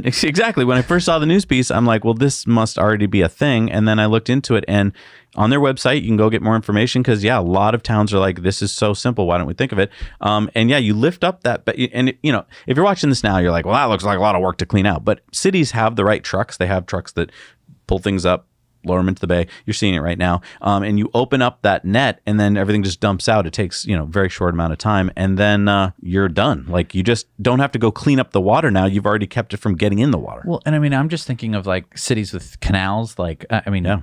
news piece, I'm like, well, this must already be a thing. And then I looked into it, and on their website, you can go get more information because, a lot of towns are like, this is so simple. Why don't we think of it? And you lift up that, and if you're watching this now, you're like, well, that looks like a lot of work to clean out. But cities have the right trucks. They have trucks that pull things up, lower them into the bay. You're seeing it right now. And you open up that net, and then everything just dumps out. It takes, very short amount of time. And then you're done. Like, you just don't have to go clean up the water now. You've already kept it from getting in the water. Well, and I mean, I'm just thinking of like cities with canals. Like,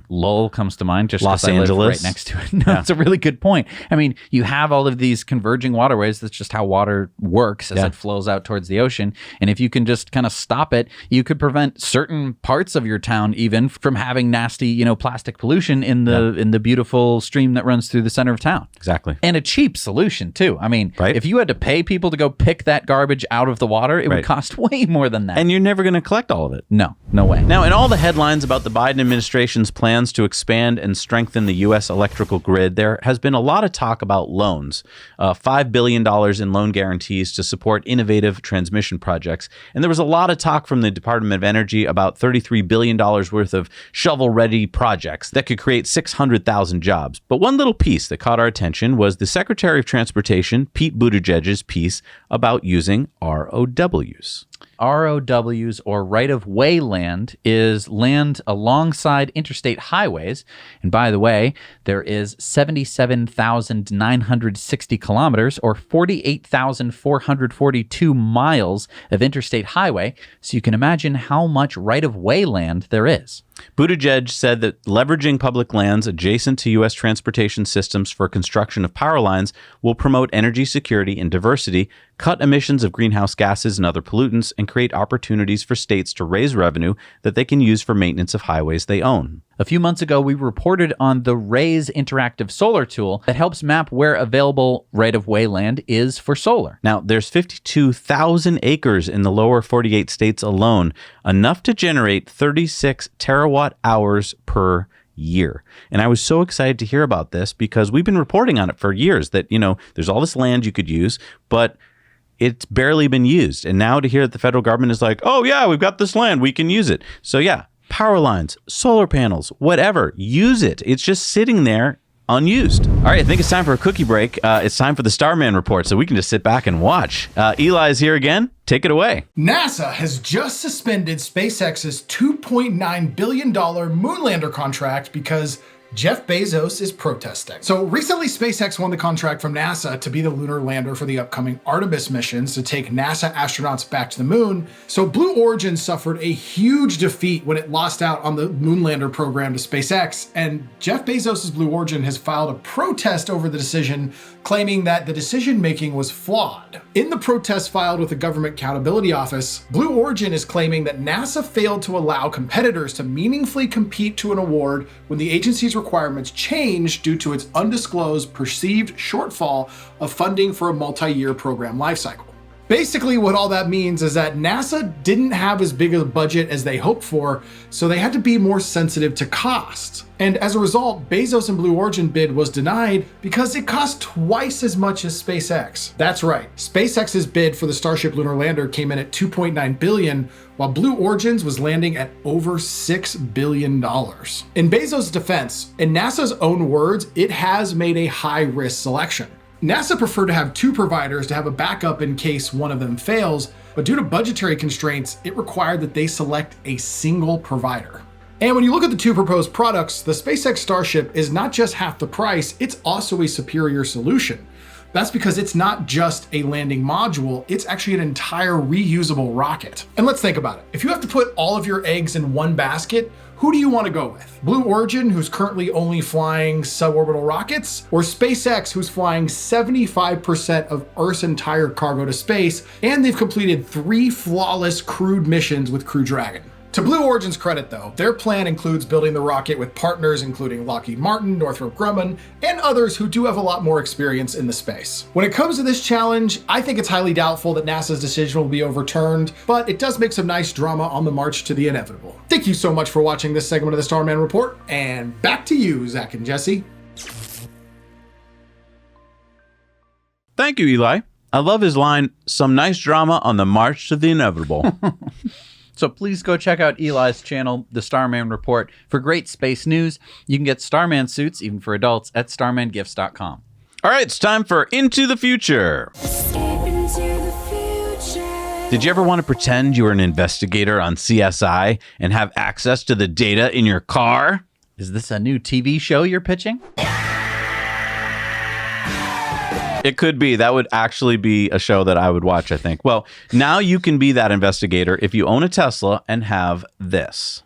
Lowell comes to mind just Los 'cause I live Angeles. right next to it. No, it's a really good point. I mean, you have all of these converging waterways. That's just how water works as it flows out towards the ocean. And if you can just kind of stop it, you could prevent certain parts of your town even from having nasty, plastic pollution in the beautiful stream that runs through the center of town. Exactly. And a cheap solution too. I mean, if you had to pay people to go pick that garbage out of the water, it would cost way more than that. And you're never going to collect all of it. No way. Now, in all the headlines about the Biden administration's plans to expand and strengthen the U.S. electrical grid, there has been a lot of talk about loans, $5 billion in loan guarantees to support innovative transmission projects. And there was a lot of talk from the Department of Energy about $33 billion worth of shovel-ready projects that could create 600,000 jobs. But one little piece that caught our attention was the Secretary of Transportation, Pete Buttigieg's piece about using ROWs. ROWs, or right-of-way land, is land alongside interstate highways. And by the way, there is 77,960 kilometers, or 48,442 miles of interstate highway. So you can imagine how much right-of-way land there is. Buttigieg said that leveraging public lands adjacent to U.S. transportation systems for construction of power lines will promote energy security and diversity, cut emissions of greenhouse gases and other pollutants, and create opportunities for states to raise revenue that they can use for maintenance of highways they own. A few months ago, we reported on the RAISE interactive solar tool that helps map where available right-of-way land is for solar. Now, there's 52,000 acres in the lower 48 states alone, enough to generate 36 terawatt hours per year. And I was so excited to hear about this because we've been reporting on it for years that, there's all this land you could use, but it's barely been used. And now to hear that the federal government is like, oh yeah, we've got this land, we can use it. So power lines, solar panels, whatever, use it. It's just sitting there unused. All right, I think it's time for a cookie break. It's time for the Starman Report, so we can just sit back and watch. Eli's here again. Take it away. NASA has just suspended SpaceX's $2.9 billion moonlander contract because Jeff Bezos is protesting. So recently, SpaceX won the contract from NASA to be the lunar lander for the upcoming Artemis missions to take NASA astronauts back to the moon. So Blue Origin suffered a huge defeat when it lost out on the moonlander program to SpaceX, and Jeff Bezos' Blue Origin has filed a protest over the decision, claiming that the decision-making was flawed. In the protest filed with the Government Accountability Office, Blue Origin is claiming that NASA failed to allow competitors to meaningfully compete to an award when the agency's requirements changed due to its undisclosed perceived shortfall of funding for a multi-year program lifecycle. Basically, what all that means is that NASA didn't have as big a budget as they hoped for, so they had to be more sensitive to cost. And as a result, Bezos and Blue Origin bid was denied because it cost twice as much as SpaceX. That's right, SpaceX's bid for the Starship lunar lander came in at $2.9 billion, while Blue Origin's was landing at over $6 billion. In Bezos' defense, in NASA's own words, it has made a high-risk selection. NASA preferred to have two providers to have a backup in case one of them fails, but due to budgetary constraints, it required that they select a single provider. And when you look at the two proposed products, the SpaceX Starship is not just half the price, it's also a superior solution. That's because it's not just a landing module, it's actually an entire reusable rocket. And let's think about it. If you have to put all of your eggs in one basket, who do you want to go with? Blue Origin, who's currently only flying suborbital rockets, or SpaceX, who's flying 75% of Earth's entire cargo to space, and they've completed 3 flawless crewed missions with Crew Dragon. To Blue Origin's credit though, their plan includes building the rocket with partners including Lockheed Martin, Northrop Grumman, and others who do have a lot more experience in the space. When it comes to this challenge, I think it's highly doubtful that NASA's decision will be overturned, but it does make some nice drama on the march to the inevitable. Thank you so much for watching this segment of the Starman Report, and back to you, Zach and Jesse. Thank you, Eli. I love his line, some nice drama on the march to the inevitable. So please go check out Eli's channel, The Starman Report, for great space news. You can get Starman suits, even for adults, at starmangifts.com. All right, it's time for Into the Future. Did you ever want to pretend you were an investigator on CSI and have access to the data in your car? Is this a new TV show you're pitching? It could be. That would actually be a show that I would watch, I think. Well, now you can be that investigator if you own a Tesla and have this.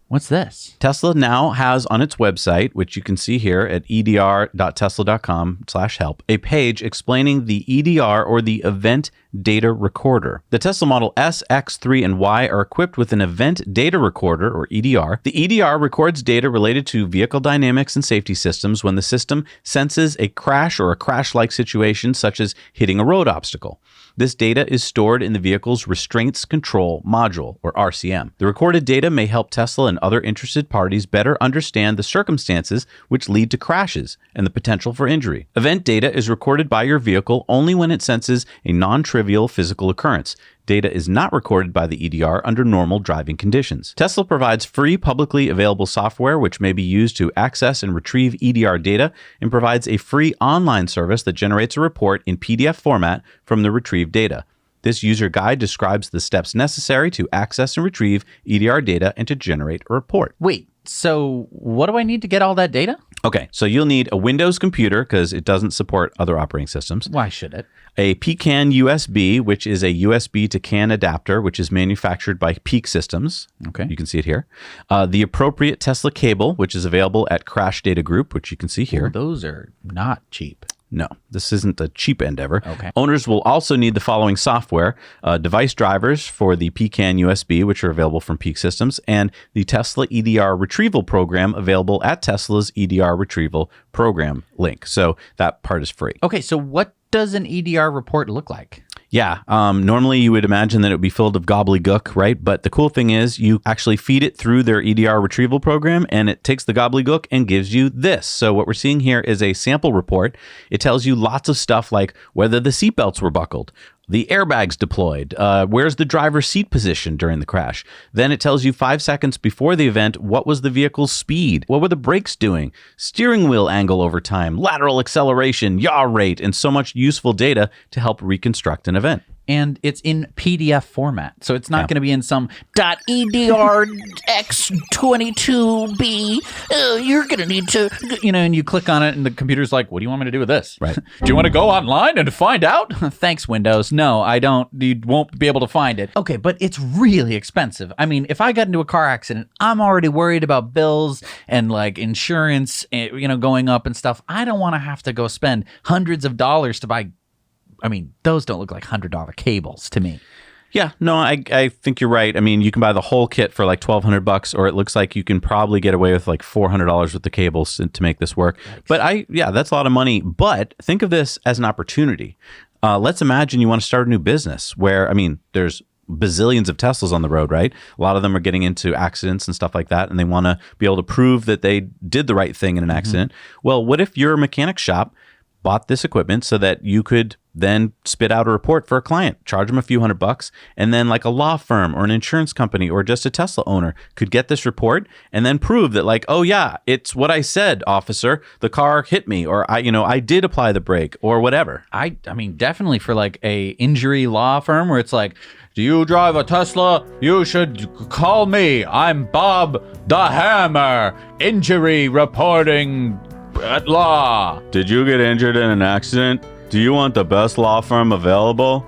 What's this? Tesla now has on its website, which you can see here at edr.tesla.com/help, a page explaining the EDR, or the Event Data Recorder. The Tesla Model S, X, 3, and Y are equipped with an Event Data Recorder, or EDR. The EDR records data related to vehicle dynamics and safety systems when the system senses a crash or a crash-like situation, such as hitting a road obstacle. This data is stored in the vehicle's Restraints Control Module, or RCM. The recorded data may help Tesla and other interested parties better understand the circumstances which lead to crashes and the potential for injury. Event data is recorded by your vehicle only when it senses a non-trivial physical occurrence. Data is not recorded by the EDR under normal driving conditions. Tesla provides free publicly available software which may be used to access and retrieve EDR data, and provides a free online service that generates a report in PDF format from the retrieved data. This user guide describes the steps necessary to access and retrieve EDR data and to generate a report. Wait, so what do I need to get all that data? Okay, so you'll need a Windows computer because it doesn't support other operating systems. Why should it? A Pecan USB, which is a USB to CAN adapter, which is manufactured by Peak Systems. Okay. You can see it here. The appropriate Tesla cable, which is available at Crash Data Group, which you can see here. Ooh, those are not cheap. No, this isn't a cheap endeavor. Okay. Owners will also need the following software: device drivers for the Pecan USB, which are available from Peak Systems, and the Tesla EDR Retrieval Program, available at Tesla's EDR Retrieval Program link. So that part is free. Okay, so what does an EDR report look like? Yeah, normally you would imagine that it would be filled with gobbledygook, right? But the cool thing is you actually feed it through their EDR retrieval program, and it takes the gobbledygook and gives you this. So what we're seeing here is a sample report. It tells you lots of stuff like whether the seatbelts were buckled, the airbags deployed, where's the driver's seat position during the crash. Then it tells you 5 seconds before the event, what was the vehicle's speed, what were the brakes doing, steering wheel angle over time, lateral acceleration, yaw rate, and so much useful data to help reconstruct an event. And it's in PDF format, so it's not going to be in some .edrx22b. You're going to need to, and you click on it, and the computer's like, "What do you want me to do with this?" Right? Do you want to go online and find out? Thanks, Windows. No, I don't. You won't be able to find it. Okay, but it's really expensive. I mean, if I got into a car accident, I'm already worried about bills and like insurance, going up and stuff. I don't want to have to go spend hundreds of dollars to buy. I mean, those don't look like $100 cables to me. Yeah, no, I think you're right. I mean, you can buy the whole kit for like $1,200, or it looks like you can probably get away with like $400 worth of cables to make this work. Yikes. But that's a lot of money. But think of this as an opportunity. Let's imagine you want to start a new business where, I mean, there's bazillions of Teslas on the road, right? A lot of them are getting into accidents and stuff like that, and they want to be able to prove that they did the right thing in an accident. Well, what if your mechanic shop bought this equipment so that you could then spit out a report for a client, charge them a few $100, and then like a law firm or an insurance company or just a Tesla owner could get this report and then prove that like, oh yeah, it's what I said, officer, the car hit me, or I did apply the brake or whatever. I mean, definitely for like a injury law firm where it's like, do you drive a Tesla? You should call me. I'm Bob the Hammer, injury reporting at law. Did you get injured in an accident? Do you want the best law firm available?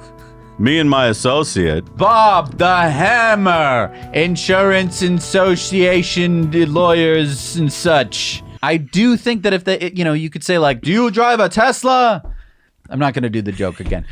Me and my associate. Bob the Hammer, Insurance Association lawyers and such. I do think that if you could say like, do you drive a Tesla? I'm not going to do the joke again.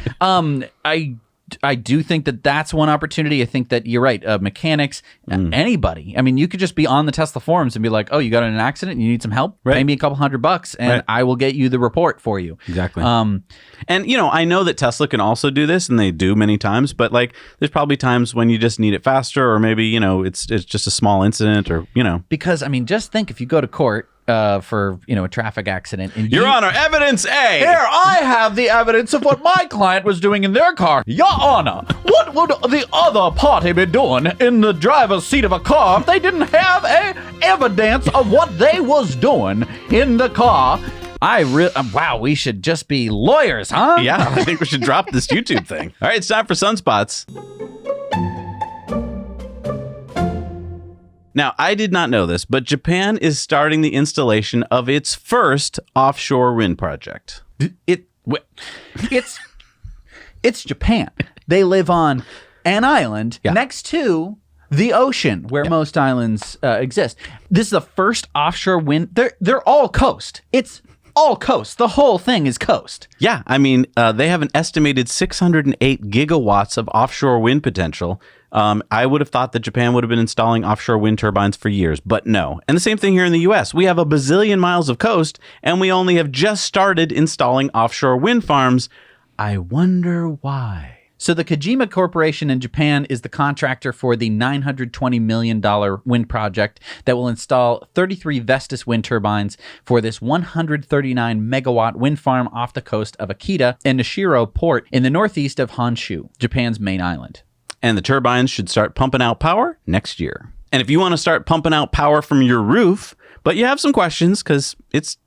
I do think that that's one opportunity. I think that you're right. Mechanics, anybody. I mean, you could just be on the Tesla forums and be like, oh, you got in an accident and you need some help? Right. Pay me a couple $100 and I will get you the report for you. Exactly. And, I know that Tesla can also do this, and they do many times, but like there's probably times when you just need it faster, or maybe, it's just a small incident, or, Because, I mean, just think if you go to court for a traffic accident. And Your Honor, evidence A. Here, I have the evidence of what my client was doing in their car. Your Honor, what would the other party be doing in the driver's seat of a car if they didn't have evidence of what they was doing in the car? Wow, we should just be lawyers, huh? Yeah, I think we should drop this YouTube thing. All right, it's time for Sunspots. Now, I did not know this, but Japan is starting the installation of its first offshore wind project. It's Japan. They live on an island next to the ocean where most islands exist. This is the first offshore wind. They're all coast. It's all coast. The whole thing is coast. Yeah, I mean, they have an estimated 608 gigawatts of offshore wind potential. I would have thought that Japan would have been installing offshore wind turbines for years, but no. And the same thing here in the US. We have a bazillion miles of coast, and we only have just started installing offshore wind farms. I wonder why. So the Kojima Corporation in Japan is the contractor for the $920 million wind project that will install 33 Vestas wind turbines for this 139 megawatt wind farm off the coast of Akita and Nishiro Port in the northeast of Honshu, Japan's main island. And the turbines should start pumping out power next year. And if you want to start pumping out power from your roof, but you have some questions because it's,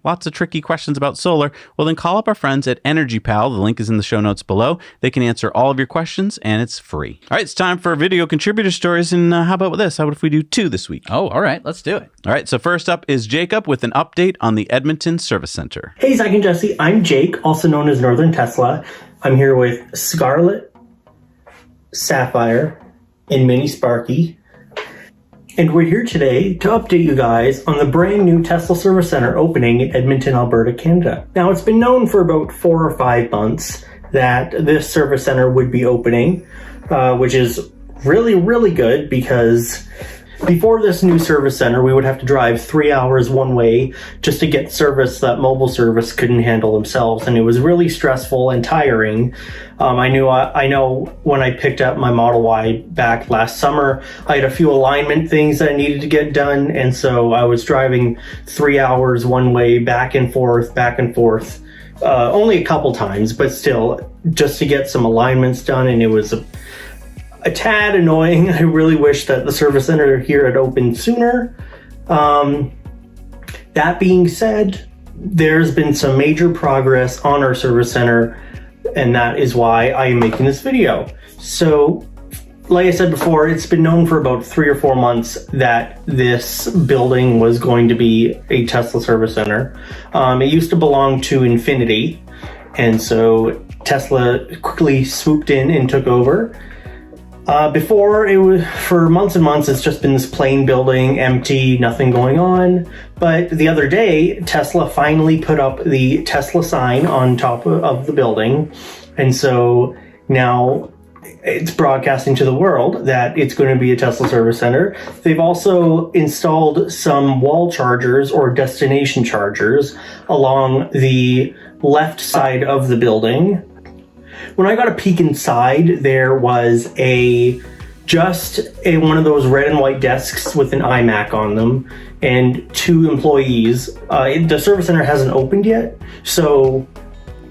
lots of tricky questions about solar, well, then call up our friends at Energy Pal. The link is in the show notes below. They can answer all of your questions, and it's free. All right, it's time for video contributor stories. And how about with this? How about if we do 2 this week? Oh, all right. Let's do it. All right, so first up is Jacob with an update on the Edmonton Service Center. Hey, Zach and Jesse. I'm Jake, also known as Northern Tesla. I'm here with Scarlet, Sapphire, and Mini Sparky. And we're here today to update you guys on the brand new Tesla Service Center opening in Edmonton, Alberta, Canada. Now, it's been known for about 4 or 5 months that this service center would be opening, which is really, really good because before this new service center, we would have to drive 3 hours one way just to get service that mobile service couldn't handle themselves. And it was really stressful and tiring. I know when I picked up my Model Y back last summer, I had a few alignment things that I needed to get done. And so I was driving 3 hours one way, back and forth, only a couple times, but still just to get some alignments done. And it was a tad annoying. I really wish that the service center here had opened sooner. That being said, there's been some major progress on our service center, and that is why I am making this video. So, like I said before, it's been known for about 3 or 4 months that this building was going to be a Tesla service center. It used to belong to Infinity, and so Tesla quickly swooped in and took over. Before, it was for months and months, it's just been this plain building, empty, nothing going on. But the other day, Tesla finally put up the Tesla sign on top of the building. And so now it's broadcasting to the world that it's going to be a Tesla service center. They've also installed some wall chargers or destination chargers along the left side of the building. When I got a peek inside, there was one of those red and white desks with an iMac on them and 2 employees. The service center hasn't opened yet, so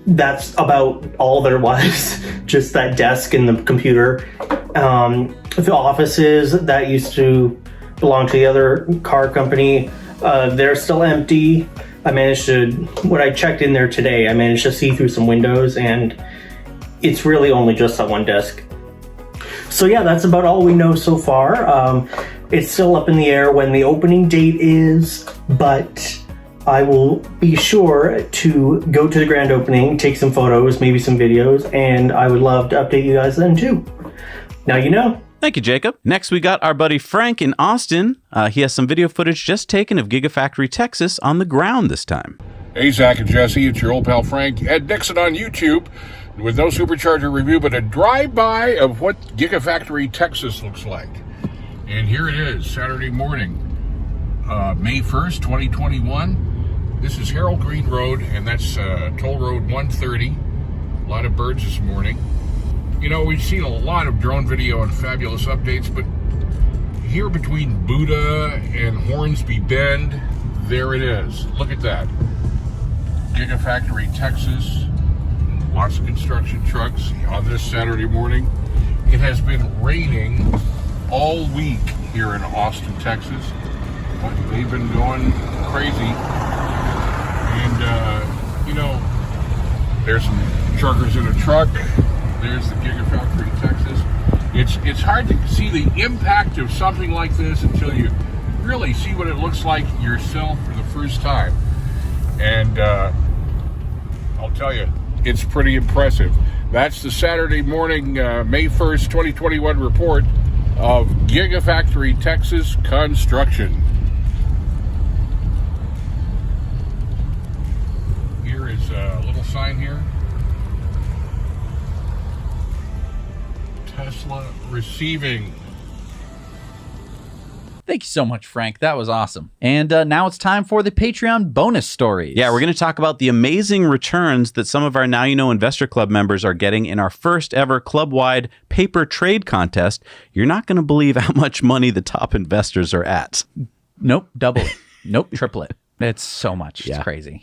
that's about all there was, just that desk and the computer. The offices that used to belong to the other car company, they're still empty. When I checked in there today, I managed to see through some windows, and it's really only just that one desk. So yeah, that's about all we know so far. It's still up in the air when the opening date is, but I will be sure to go to the grand opening, take some photos, maybe some videos, and I would love to update you guys then too. Now you know. Thank you, Jacob. Next, we got our buddy Frank in Austin. He has some video footage just taken of Gigafactory Texas on the ground this time. Hey, Zach and Jesse, it's your old pal Frank, Ed Dixon on YouTube, with no Supercharger review, but a drive-by of what Gigafactory Texas looks like. And here it is, Saturday morning, May 1st, 2021. This is Harold Green Road, and that's Toll Road 130. A lot of birds this morning. You know, we've seen a lot of drone video and fabulous updates, but here between Buda and Hornsby Bend, there it is. Look at that. Gigafactory, Texas. Lots of construction trucks on this Saturday morning. It has been raining all week here in Austin, Texas. But they've been going crazy. And, you know, there's some truckers in a truck. There's the Gigafactory, Texas. It's hard to see the impact of something like this until you really see what it looks like yourself for the first time. And I'll tell you, it's pretty impressive. That's the Saturday morning, May 1st, 2021 report of Gigafactory, Texas construction. Here is a little sign here. Tesla receiving. Thank you so much, Frank. That was awesome. And now it's time for the Patreon bonus stories. Yeah, we're going to talk about the amazing returns that some of our Now You Know Investor Club members are getting in our first ever club-wide paper trade contest. You're not going to believe how much money the top investors are at. Nope, double it. Nope, triple it. It's so much. Yeah. It's crazy.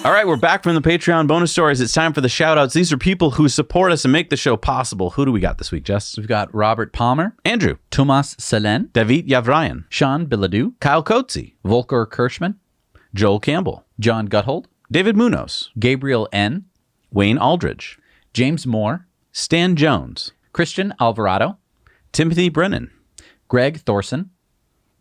All right, we're back from the Patreon bonus stories. It's time for the shout-outs. These are people who support us and make the show possible. Who do we got this week, Jess? We've got Robert Palmer, Andrew, Tomas Selen, David Yavrayan, Sean Biladou, Kyle Coetzee, Volker Kirschman, Joel Campbell, John Guthold, David Munoz, Gabriel N., Wayne Aldridge, James Moore, Stan Jones, Christian Alvarado, Timothy Brennan, Greg Thorson,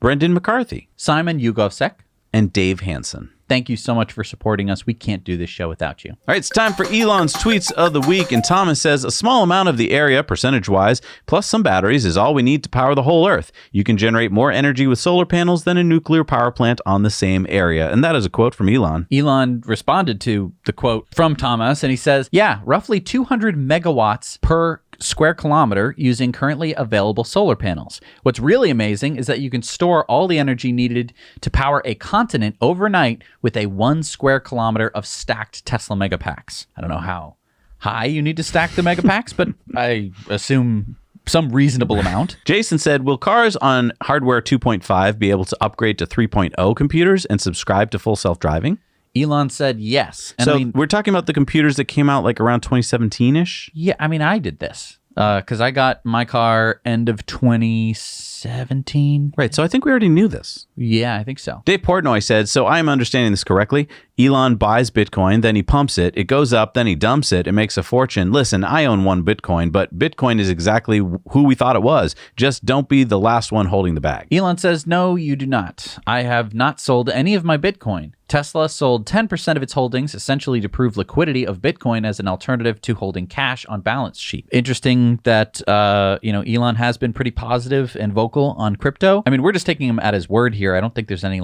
Brendan McCarthy, Simon Yugovsek, and Dave Hansen. Thank you so much for supporting us. We can't do this show without you. All right, it's time for Elon's tweets of the week. And Thomas says, a small amount of the area, percentage-wise, plus some batteries is all we need to power the whole Earth. You can generate more energy with solar panels than a nuclear power plant on the same area. And that is a quote from Elon. Elon responded to the quote from Thomas, and he says, yeah, roughly 200 megawatts per square kilometer using currently available solar panels. What's really amazing is that you can store all the energy needed to power a continent overnight with a 1 square kilometer of stacked Tesla megapacks. I don't know how high you need to stack the megapacks, but I assume some reasonable amount. Jason said, will cars on hardware 2.5 be able to upgrade to 3.0 computers and subscribe to full self-driving? Elon said yes. And so I mean, we're talking about the computers that came out like around 2017-ish? yeah, I mean, I did this because I got my car end of 2017. Right, so I think we already knew this. Yeah, I think so. Dave Portnoy said, so I'm understanding this correctly. Elon buys Bitcoin, then he pumps it. It goes up, then he dumps it. It makes a fortune. Listen, I own 1 Bitcoin, but Bitcoin is exactly who we thought it was. Just don't be the last one holding the bag. Elon says, no, you do not. I have not sold any of my Bitcoin. Tesla sold 10% of its holdings, essentially to prove liquidity of Bitcoin as an alternative to holding cash on balance sheet. Interesting that, Elon has been pretty positive and vocal on crypto. I mean, we're just taking him at his word here. I don't think there's any,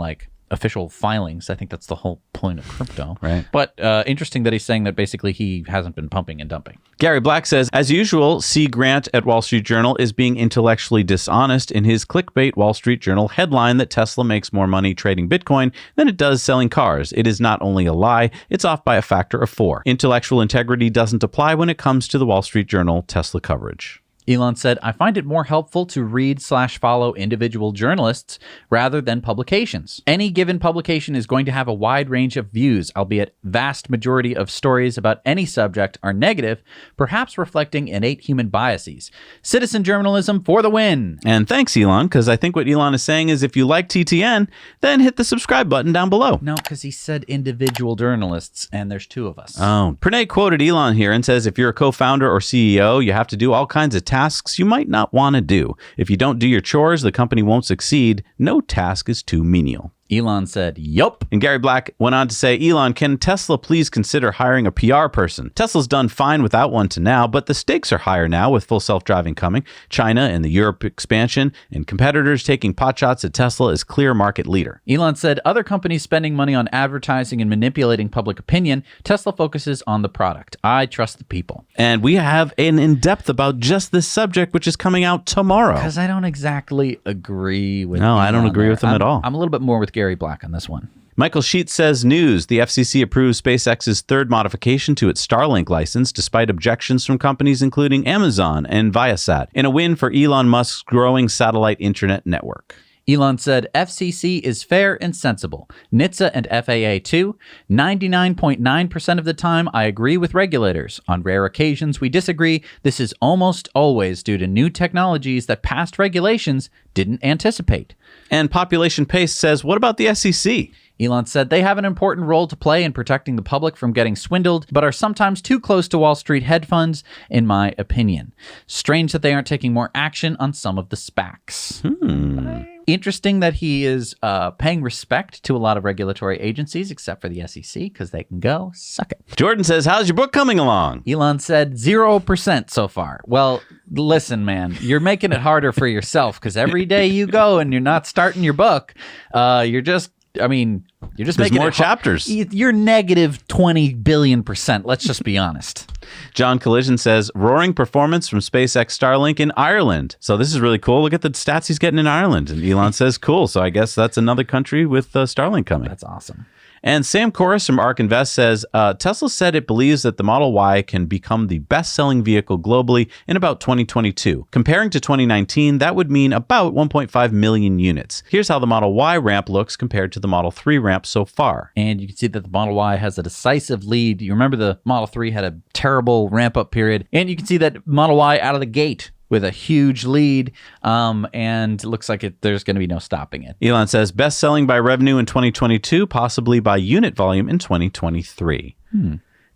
official filings. I think that's the whole point of crypto. Right. But interesting that he's saying that basically he hasn't been pumping and dumping. Gary Black says, as usual, C. Grant at Wall Street Journal is being intellectually dishonest in his clickbait Wall Street Journal headline that Tesla makes more money trading Bitcoin than it does selling cars. It is not only a lie, it's off by a factor of 4. Intellectual integrity doesn't apply when it comes to the Wall Street Journal Tesla coverage. Elon said, I find it more helpful to read/follow individual journalists rather than publications. Any given publication is going to have a wide range of views, albeit vast majority of stories about any subject are negative, perhaps reflecting innate human biases. Citizen journalism for the win. And thanks, Elon, because I think what Elon is saying is if you like TTN, then hit the subscribe button down below. No, because he said individual journalists, and there's 2 of us. Oh, Pranay quoted Elon here and says, if you're a co-founder or CEO, you have to do all kinds of tasks you might not want to do. If you don't do your chores, the company won't succeed. No task is too menial. Elon said, yup. And Gary Black went on to say, Elon, can Tesla please consider hiring a PR person? Tesla's done fine without one to now, but the stakes are higher now with full self-driving coming, China and the Europe expansion, and competitors taking potshots at Tesla as clear market leader. Elon said, other companies spending money on advertising and manipulating public opinion, Tesla focuses on the product. I trust the people. And we have an in-depth about just this subject, which is coming out tomorrow. Because I don't exactly agree with No, Elon I don't agree there. with him at all. I'm a little bit more with Gary Black on this one. Michael Sheets says, news, the FCC approves SpaceX's third modification to its Starlink license despite objections from companies including Amazon and Viasat, in a win for Elon Musk's growing satellite internet network. Elon said, FCC is fair and sensible. NHTSA and FAA too. 99.9% of the time, I agree with regulators. On rare occasions, we disagree. This is almost always due to new technologies that past regulations didn't anticipate. And Population Pace says, what about the SEC? Elon said they have an important role to play in protecting the public from getting swindled, but are sometimes too close to Wall Street hedge funds, in my opinion. Strange that they aren't taking more action on some of the SPACs. Interesting that he is paying respect to a lot of regulatory agencies, except for the SEC, because they can go suck it. Jordan says, how's your book coming along? Elon said 0% so far. Well, listen, man, you're making it harder for yourself, because every day you go and you're not starting your book, you're just There's making more chapters. You're negative 20 billion%. Let's just be honest. John Collision says, roaring performance from SpaceX Starlink in Ireland. So this is really cool. Look at the stats he's getting in Ireland. And Elon says, cool. So I guess that's another country with Starlink coming. That's awesome. And Sam Corris from ARK Invest says, Tesla said it believes that the Model Y can become the best-selling vehicle globally in about 2022. Comparing to 2019, that would mean about 1.5 million units. Here's how the Model Y ramp looks compared to the Model 3 ramp so far. And you can see that the Model Y has a decisive lead. You remember the Model 3 had a terrible ramp-up period. And you can see that Model Y out of the gate with a huge lead, and it looks like there's going to be no stopping it. Elon says best-selling by revenue in 2022, possibly by unit volume in 2023.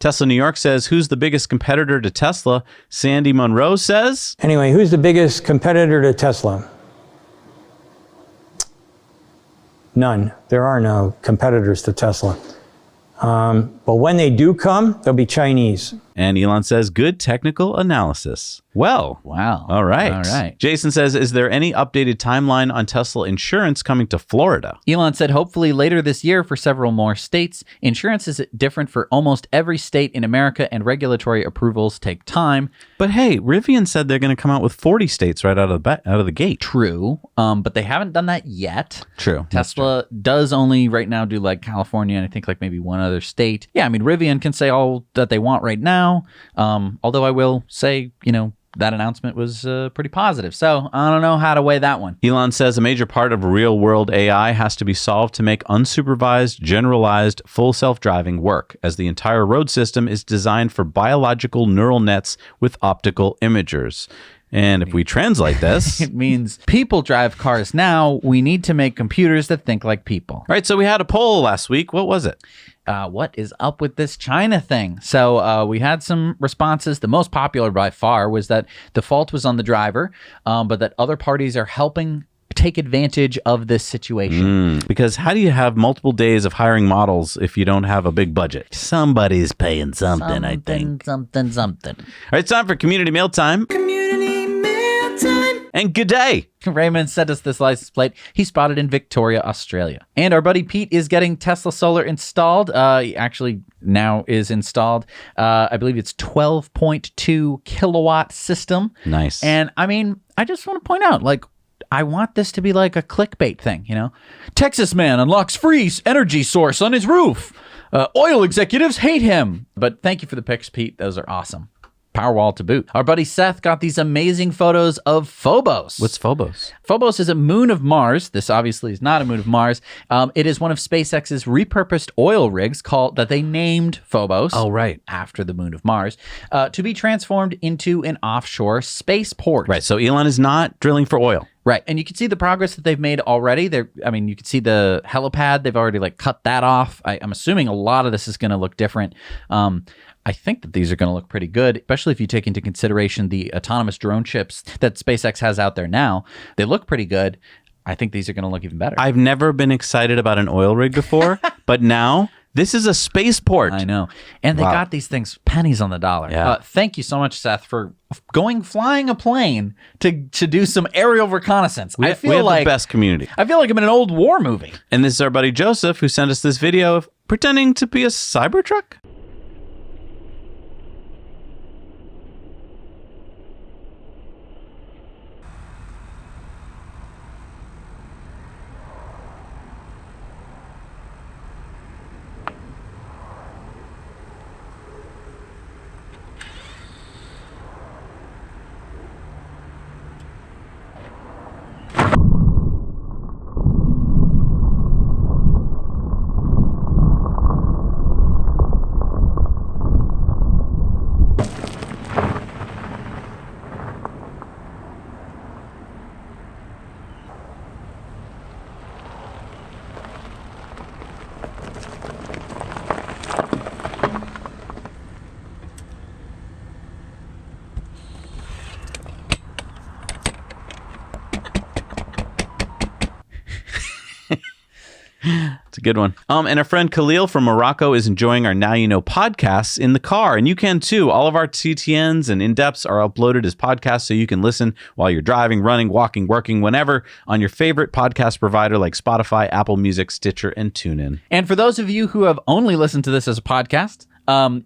Tesla New York says, who's the biggest competitor to Tesla? Sandy Monroe says... Anyway, who's the biggest competitor to Tesla? None. There are no competitors to Tesla. But when they do come, they'll be Chinese. And Elon says, good technical analysis. Well, wow. All right. Jason says, is there any updated timeline on Tesla insurance coming to Florida? Elon said, hopefully later this year for several more states. Insurance is different for almost every state in America, and regulatory approvals take time. But hey, Rivian said they're going to come out with 40 states right out of the gate. True, but they haven't done that yet. True. Tesla does only right now do like California and I think like maybe one other state. Yeah, I mean, Rivian can say all that they want right now. Although I will say, that announcement was pretty positive. So I don't know how to weigh that one. Elon says a major part of real-world AI has to be solved to make unsupervised, generalized, full self-driving work, as the entire road system is designed for biological neural nets with optical imagers. And if we translate this... it means people drive cars now. We need to make computers that think like people. All right, so we had a poll last week. What was it? What is up with this China thing? So we had some responses. The most popular by far was that the fault was on the driver, but that other parties are helping take advantage of this situation. Because how do you have multiple days of hiring models if you don't have a big budget? Somebody's paying something, I think. Something. All right, it's time for Community Mail Time. And good day. Raymond sent us this license plate. He spotted in Victoria, Australia. And our buddy Pete is getting Tesla Solar installed. He actually now is installed. I believe it's 12.2 kilowatt system. Nice. And I mean, I just want to point out, I want this to be like a clickbait thing, Texas man unlocks free energy source on his roof. Oil executives hate him. But thank you for the pics, Pete. Those are awesome. Powerwall to boot. Our buddy Seth got these amazing photos of Phobos. What's Phobos? Phobos is a moon of Mars. This obviously is not a moon of Mars. It is one of SpaceX's repurposed oil rigs that they named Phobos. Oh, right. After the moon of Mars, to be transformed into an offshore spaceport. Right. So Elon is not drilling for oil. Right. And you can see the progress that they've made already. You can see the helipad. They've already cut that off. I'm assuming a lot of this is going to look different. I think that these are going to look pretty good, especially if you take into consideration the autonomous drone chips that SpaceX has out there now. They look pretty good. I think these are going to look even better. I've never been excited about an oil rig before, but now this is a spaceport. I know. And they got these things pennies on the dollar. Yeah. Thank you so much, Seth, for flying a plane to do some aerial reconnaissance. We have the best community. I feel like I'm in an old war movie. And this is our buddy Joseph, who sent us this video of pretending to be a Cybertruck. It's a good one. And our friend Khalil from Morocco is enjoying our Now You Know podcasts in the car, and you can too. All of our TTNs and in-depths are uploaded as podcasts, so you can listen while you're driving, running, walking, working, whenever on your favorite podcast provider like Spotify, Apple Music, Stitcher, and TuneIn. And for those of you who have only listened to this as a podcast,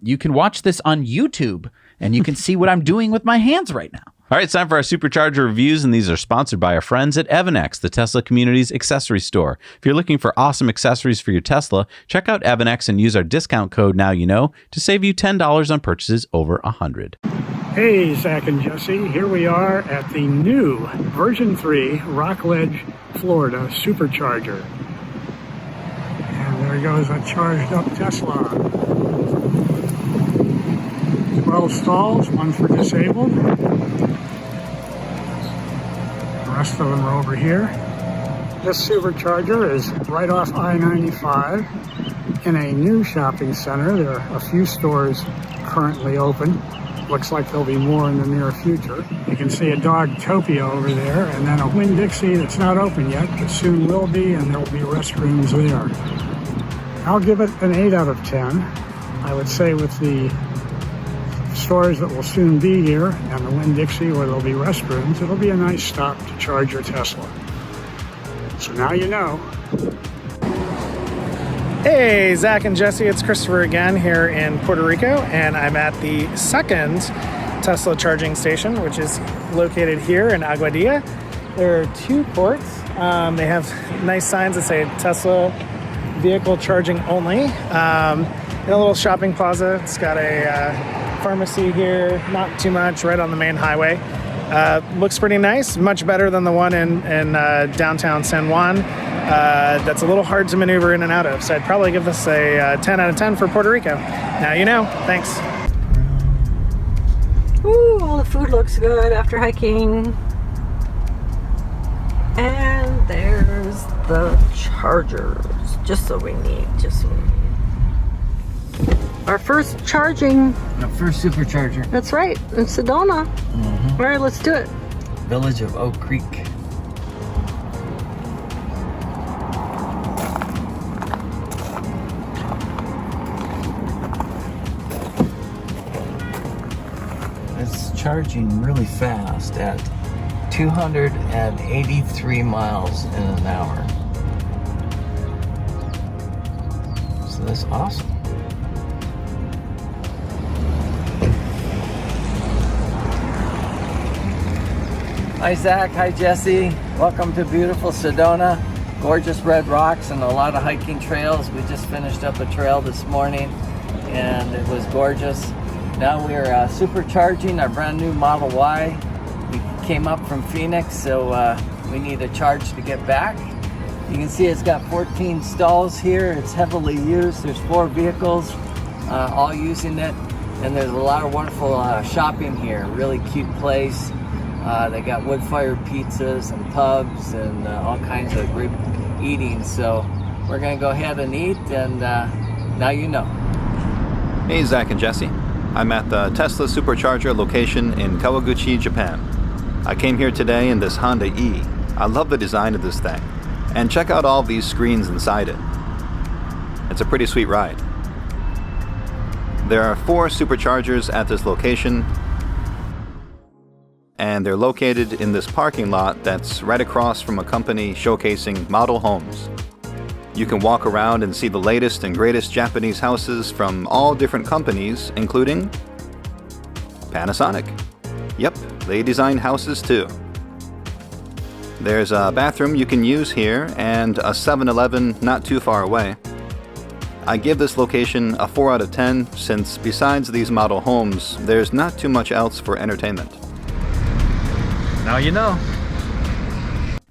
you can watch this on YouTube, and you can see what I'm doing with my hands right now. All right, it's time for our Supercharger reviews, and these are sponsored by our friends at Evannex, the Tesla community's accessory store. If you're looking for awesome accessories for your Tesla, check out Evannex and use our discount code NowYouKnow to save you $10 on purchases over $100. Hey, Zach and Jesse. Here we are at the new version 3 Rockledge, Florida Supercharger. And there goes a charged up Tesla. 12 stalls, one for disabled. The rest of them are over here. This Supercharger is right off I-95 in a new shopping center. There are a few stores currently open. Looks like there'll be more in the near future. You can see a Dogtopia over there, and then a Winn-Dixie that's not open yet, but soon will be, and there'll be restrooms there. I'll give it an 8 out of 10. I would say with the stores that will soon be here and the Winn-Dixie where there'll be restrooms, it'll be a nice stop to charge your Tesla. So now you know. Hey, Zach and Jesse, it's Christopher again here in Puerto Rico, and I'm at the second Tesla charging station, which is located here in Aguadilla. There are 2 ports. They have nice signs that say Tesla vehicle charging only. In a little shopping plaza, it's got a pharmacy here, not too much, right on the main highway. Looks pretty nice, much better than the one in downtown San Juan. That's a little hard to maneuver in and out of, so I'd probably give this a 10 out of 10 for Puerto Rico. Now you know. Thanks. Ooh, all the food looks good after hiking. And there's the chargers, just so we need. Our first charging. Our first supercharger. That's right, in Sedona. All right, let's do it. Village of Oak Creek. It's charging really fast at 283 miles in an hour. So that's awesome. Hi Zach, hi Jesse. Welcome to beautiful Sedona. Gorgeous red rocks and a lot of hiking trails. We just finished up a trail this morning and it was gorgeous. Now we're supercharging our brand new Model Y. We came up from Phoenix, so we need a charge to get back. You can see it's got 14 stalls here. It's heavily used. There's 4 vehicles all using it. And there's a lot of wonderful shopping here. Really cute place. They got wood-fired pizzas and pubs and all kinds of great eating. So we're gonna go ahead and eat, and now you know. Hey Zach and Jesse. I'm at the Tesla Supercharger location in Kawaguchi, Japan. I came here today in this Honda E. I love the design of this thing. And check out all these screens inside it. It's a pretty sweet ride. There are 4 superchargers at this location, and they're located in this parking lot that's right across from a company showcasing model homes. You can walk around and see the latest and greatest Japanese houses from all different companies, including Panasonic. Yep, they design houses too. There's a bathroom you can use here and a 7-Eleven not too far away. I give this location a 4 out of 10 since besides these model homes, there's not too much else for entertainment. Now you know.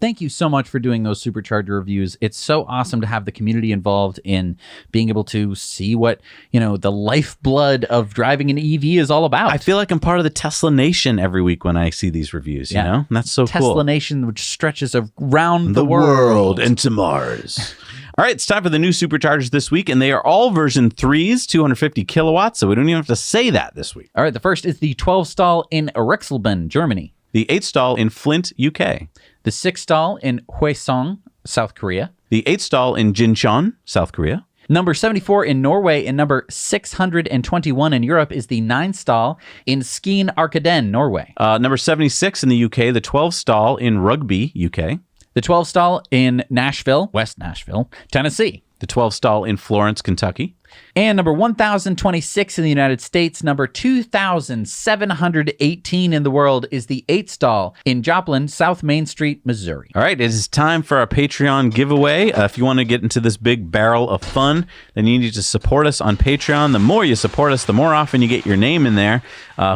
Thank you so much for doing those Supercharger reviews. It's so awesome to have the community involved in being able to see what, the lifeblood of driving an EV is all about. I feel like I'm part of the Tesla Nation every week when I see these reviews, you know? And that's so cool. Tesla Nation, which stretches around the world and to Mars. All right, it's time for the new Superchargers this week, and they are all version 3s, 250 kilowatts, so we don't even have to say that this week. All right, the first is the 12-stall in Rixelben, Germany. The 8-stall in Flint, UK. The 6-stall in Hwaseong, South Korea. The 8th stall in Jincheon, South Korea. Number 74 in Norway and number 621 in Europe is the 9 stall in Skien Arkaden, Norway. Number 76 in the UK, the 12 stall in Rugby, UK. The 12 stall in Nashville, West Nashville, Tennessee. The 12 stall in Florence, Kentucky. And number 1,026 in the United States, number 2,718 in the world is the 8 stall in Joplin, South Main Street, Missouri. All right, it is time for our Patreon giveaway. If you want to get into this big barrel of fun, then you need to support us on Patreon. The more you support us, the more often you get your name in there.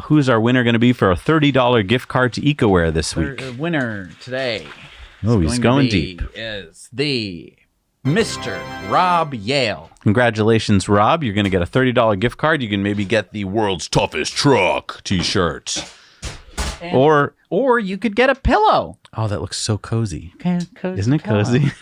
Who's our winner going to be for a $30 gift card to EcoWare this week? The winner today he's going deep. Is the Mr. Rob Yale. Congratulations, Rob. You're going to get a $30 gift card. You can maybe get the world's toughest truck t-shirt. Or you could get a pillow. Oh, that looks so cozy. Okay, cozy. Isn't it cozy?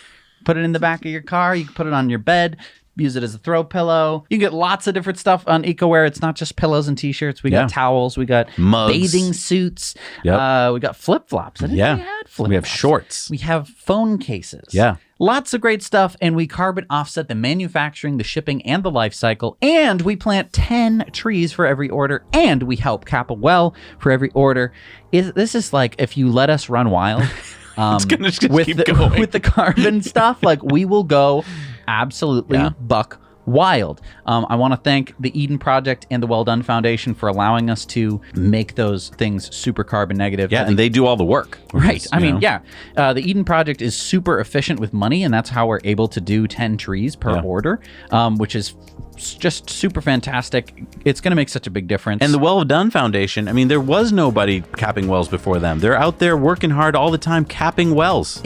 Put it in the back of your car. You can put it on your bed. Use it as a throw pillow. You can get lots of different stuff on EcoWare. It's not just pillows and t-shirts. We got towels. We got mugs, bathing suits. Yep. We got flip-flops. I didn't know we had flip-flops. We have shorts. We have phone cases. Yeah. Lots of great stuff, and we carbon offset the manufacturing, the shipping, and the life cycle. And we plant 10 trees for every order, and we help cap a well for every order. This is like if you let us run wild. It's gonna just keep the, going. with the carbon stuff, like we will go absolutely buck wild. I want to thank the Eden Project and the Well Done Foundation for allowing us to make those things super carbon negative. Yeah, and they do all the work. Right. The Eden Project is super efficient with money, and that's how we're able to do 10 trees per order, which is just super fantastic. It's going to make such a big difference. And the Well Done Foundation, I mean, there was nobody capping wells before them. They're out there working hard all the time capping wells.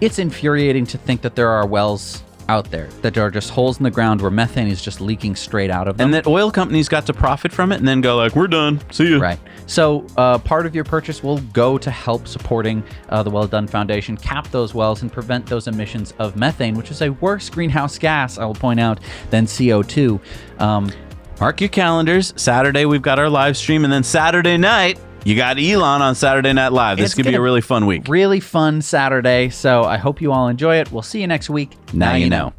It's infuriating to think that there are wells out there that are just holes in the ground where methane is just leaking straight out of them. And that oil companies got to profit from it and then go like, we're done. See you. Right. So part of your purchase will go to help supporting the Well Done Foundation cap those wells and prevent those emissions of methane, which is a worse greenhouse gas, I will point out, than CO2. Mark your calendars. Saturday, we've got our live stream. And then Saturday night, you got Elon on Saturday Night Live. This could be a really fun week. Really fun Saturday. So I hope you all enjoy it. We'll see you next week. Now you know.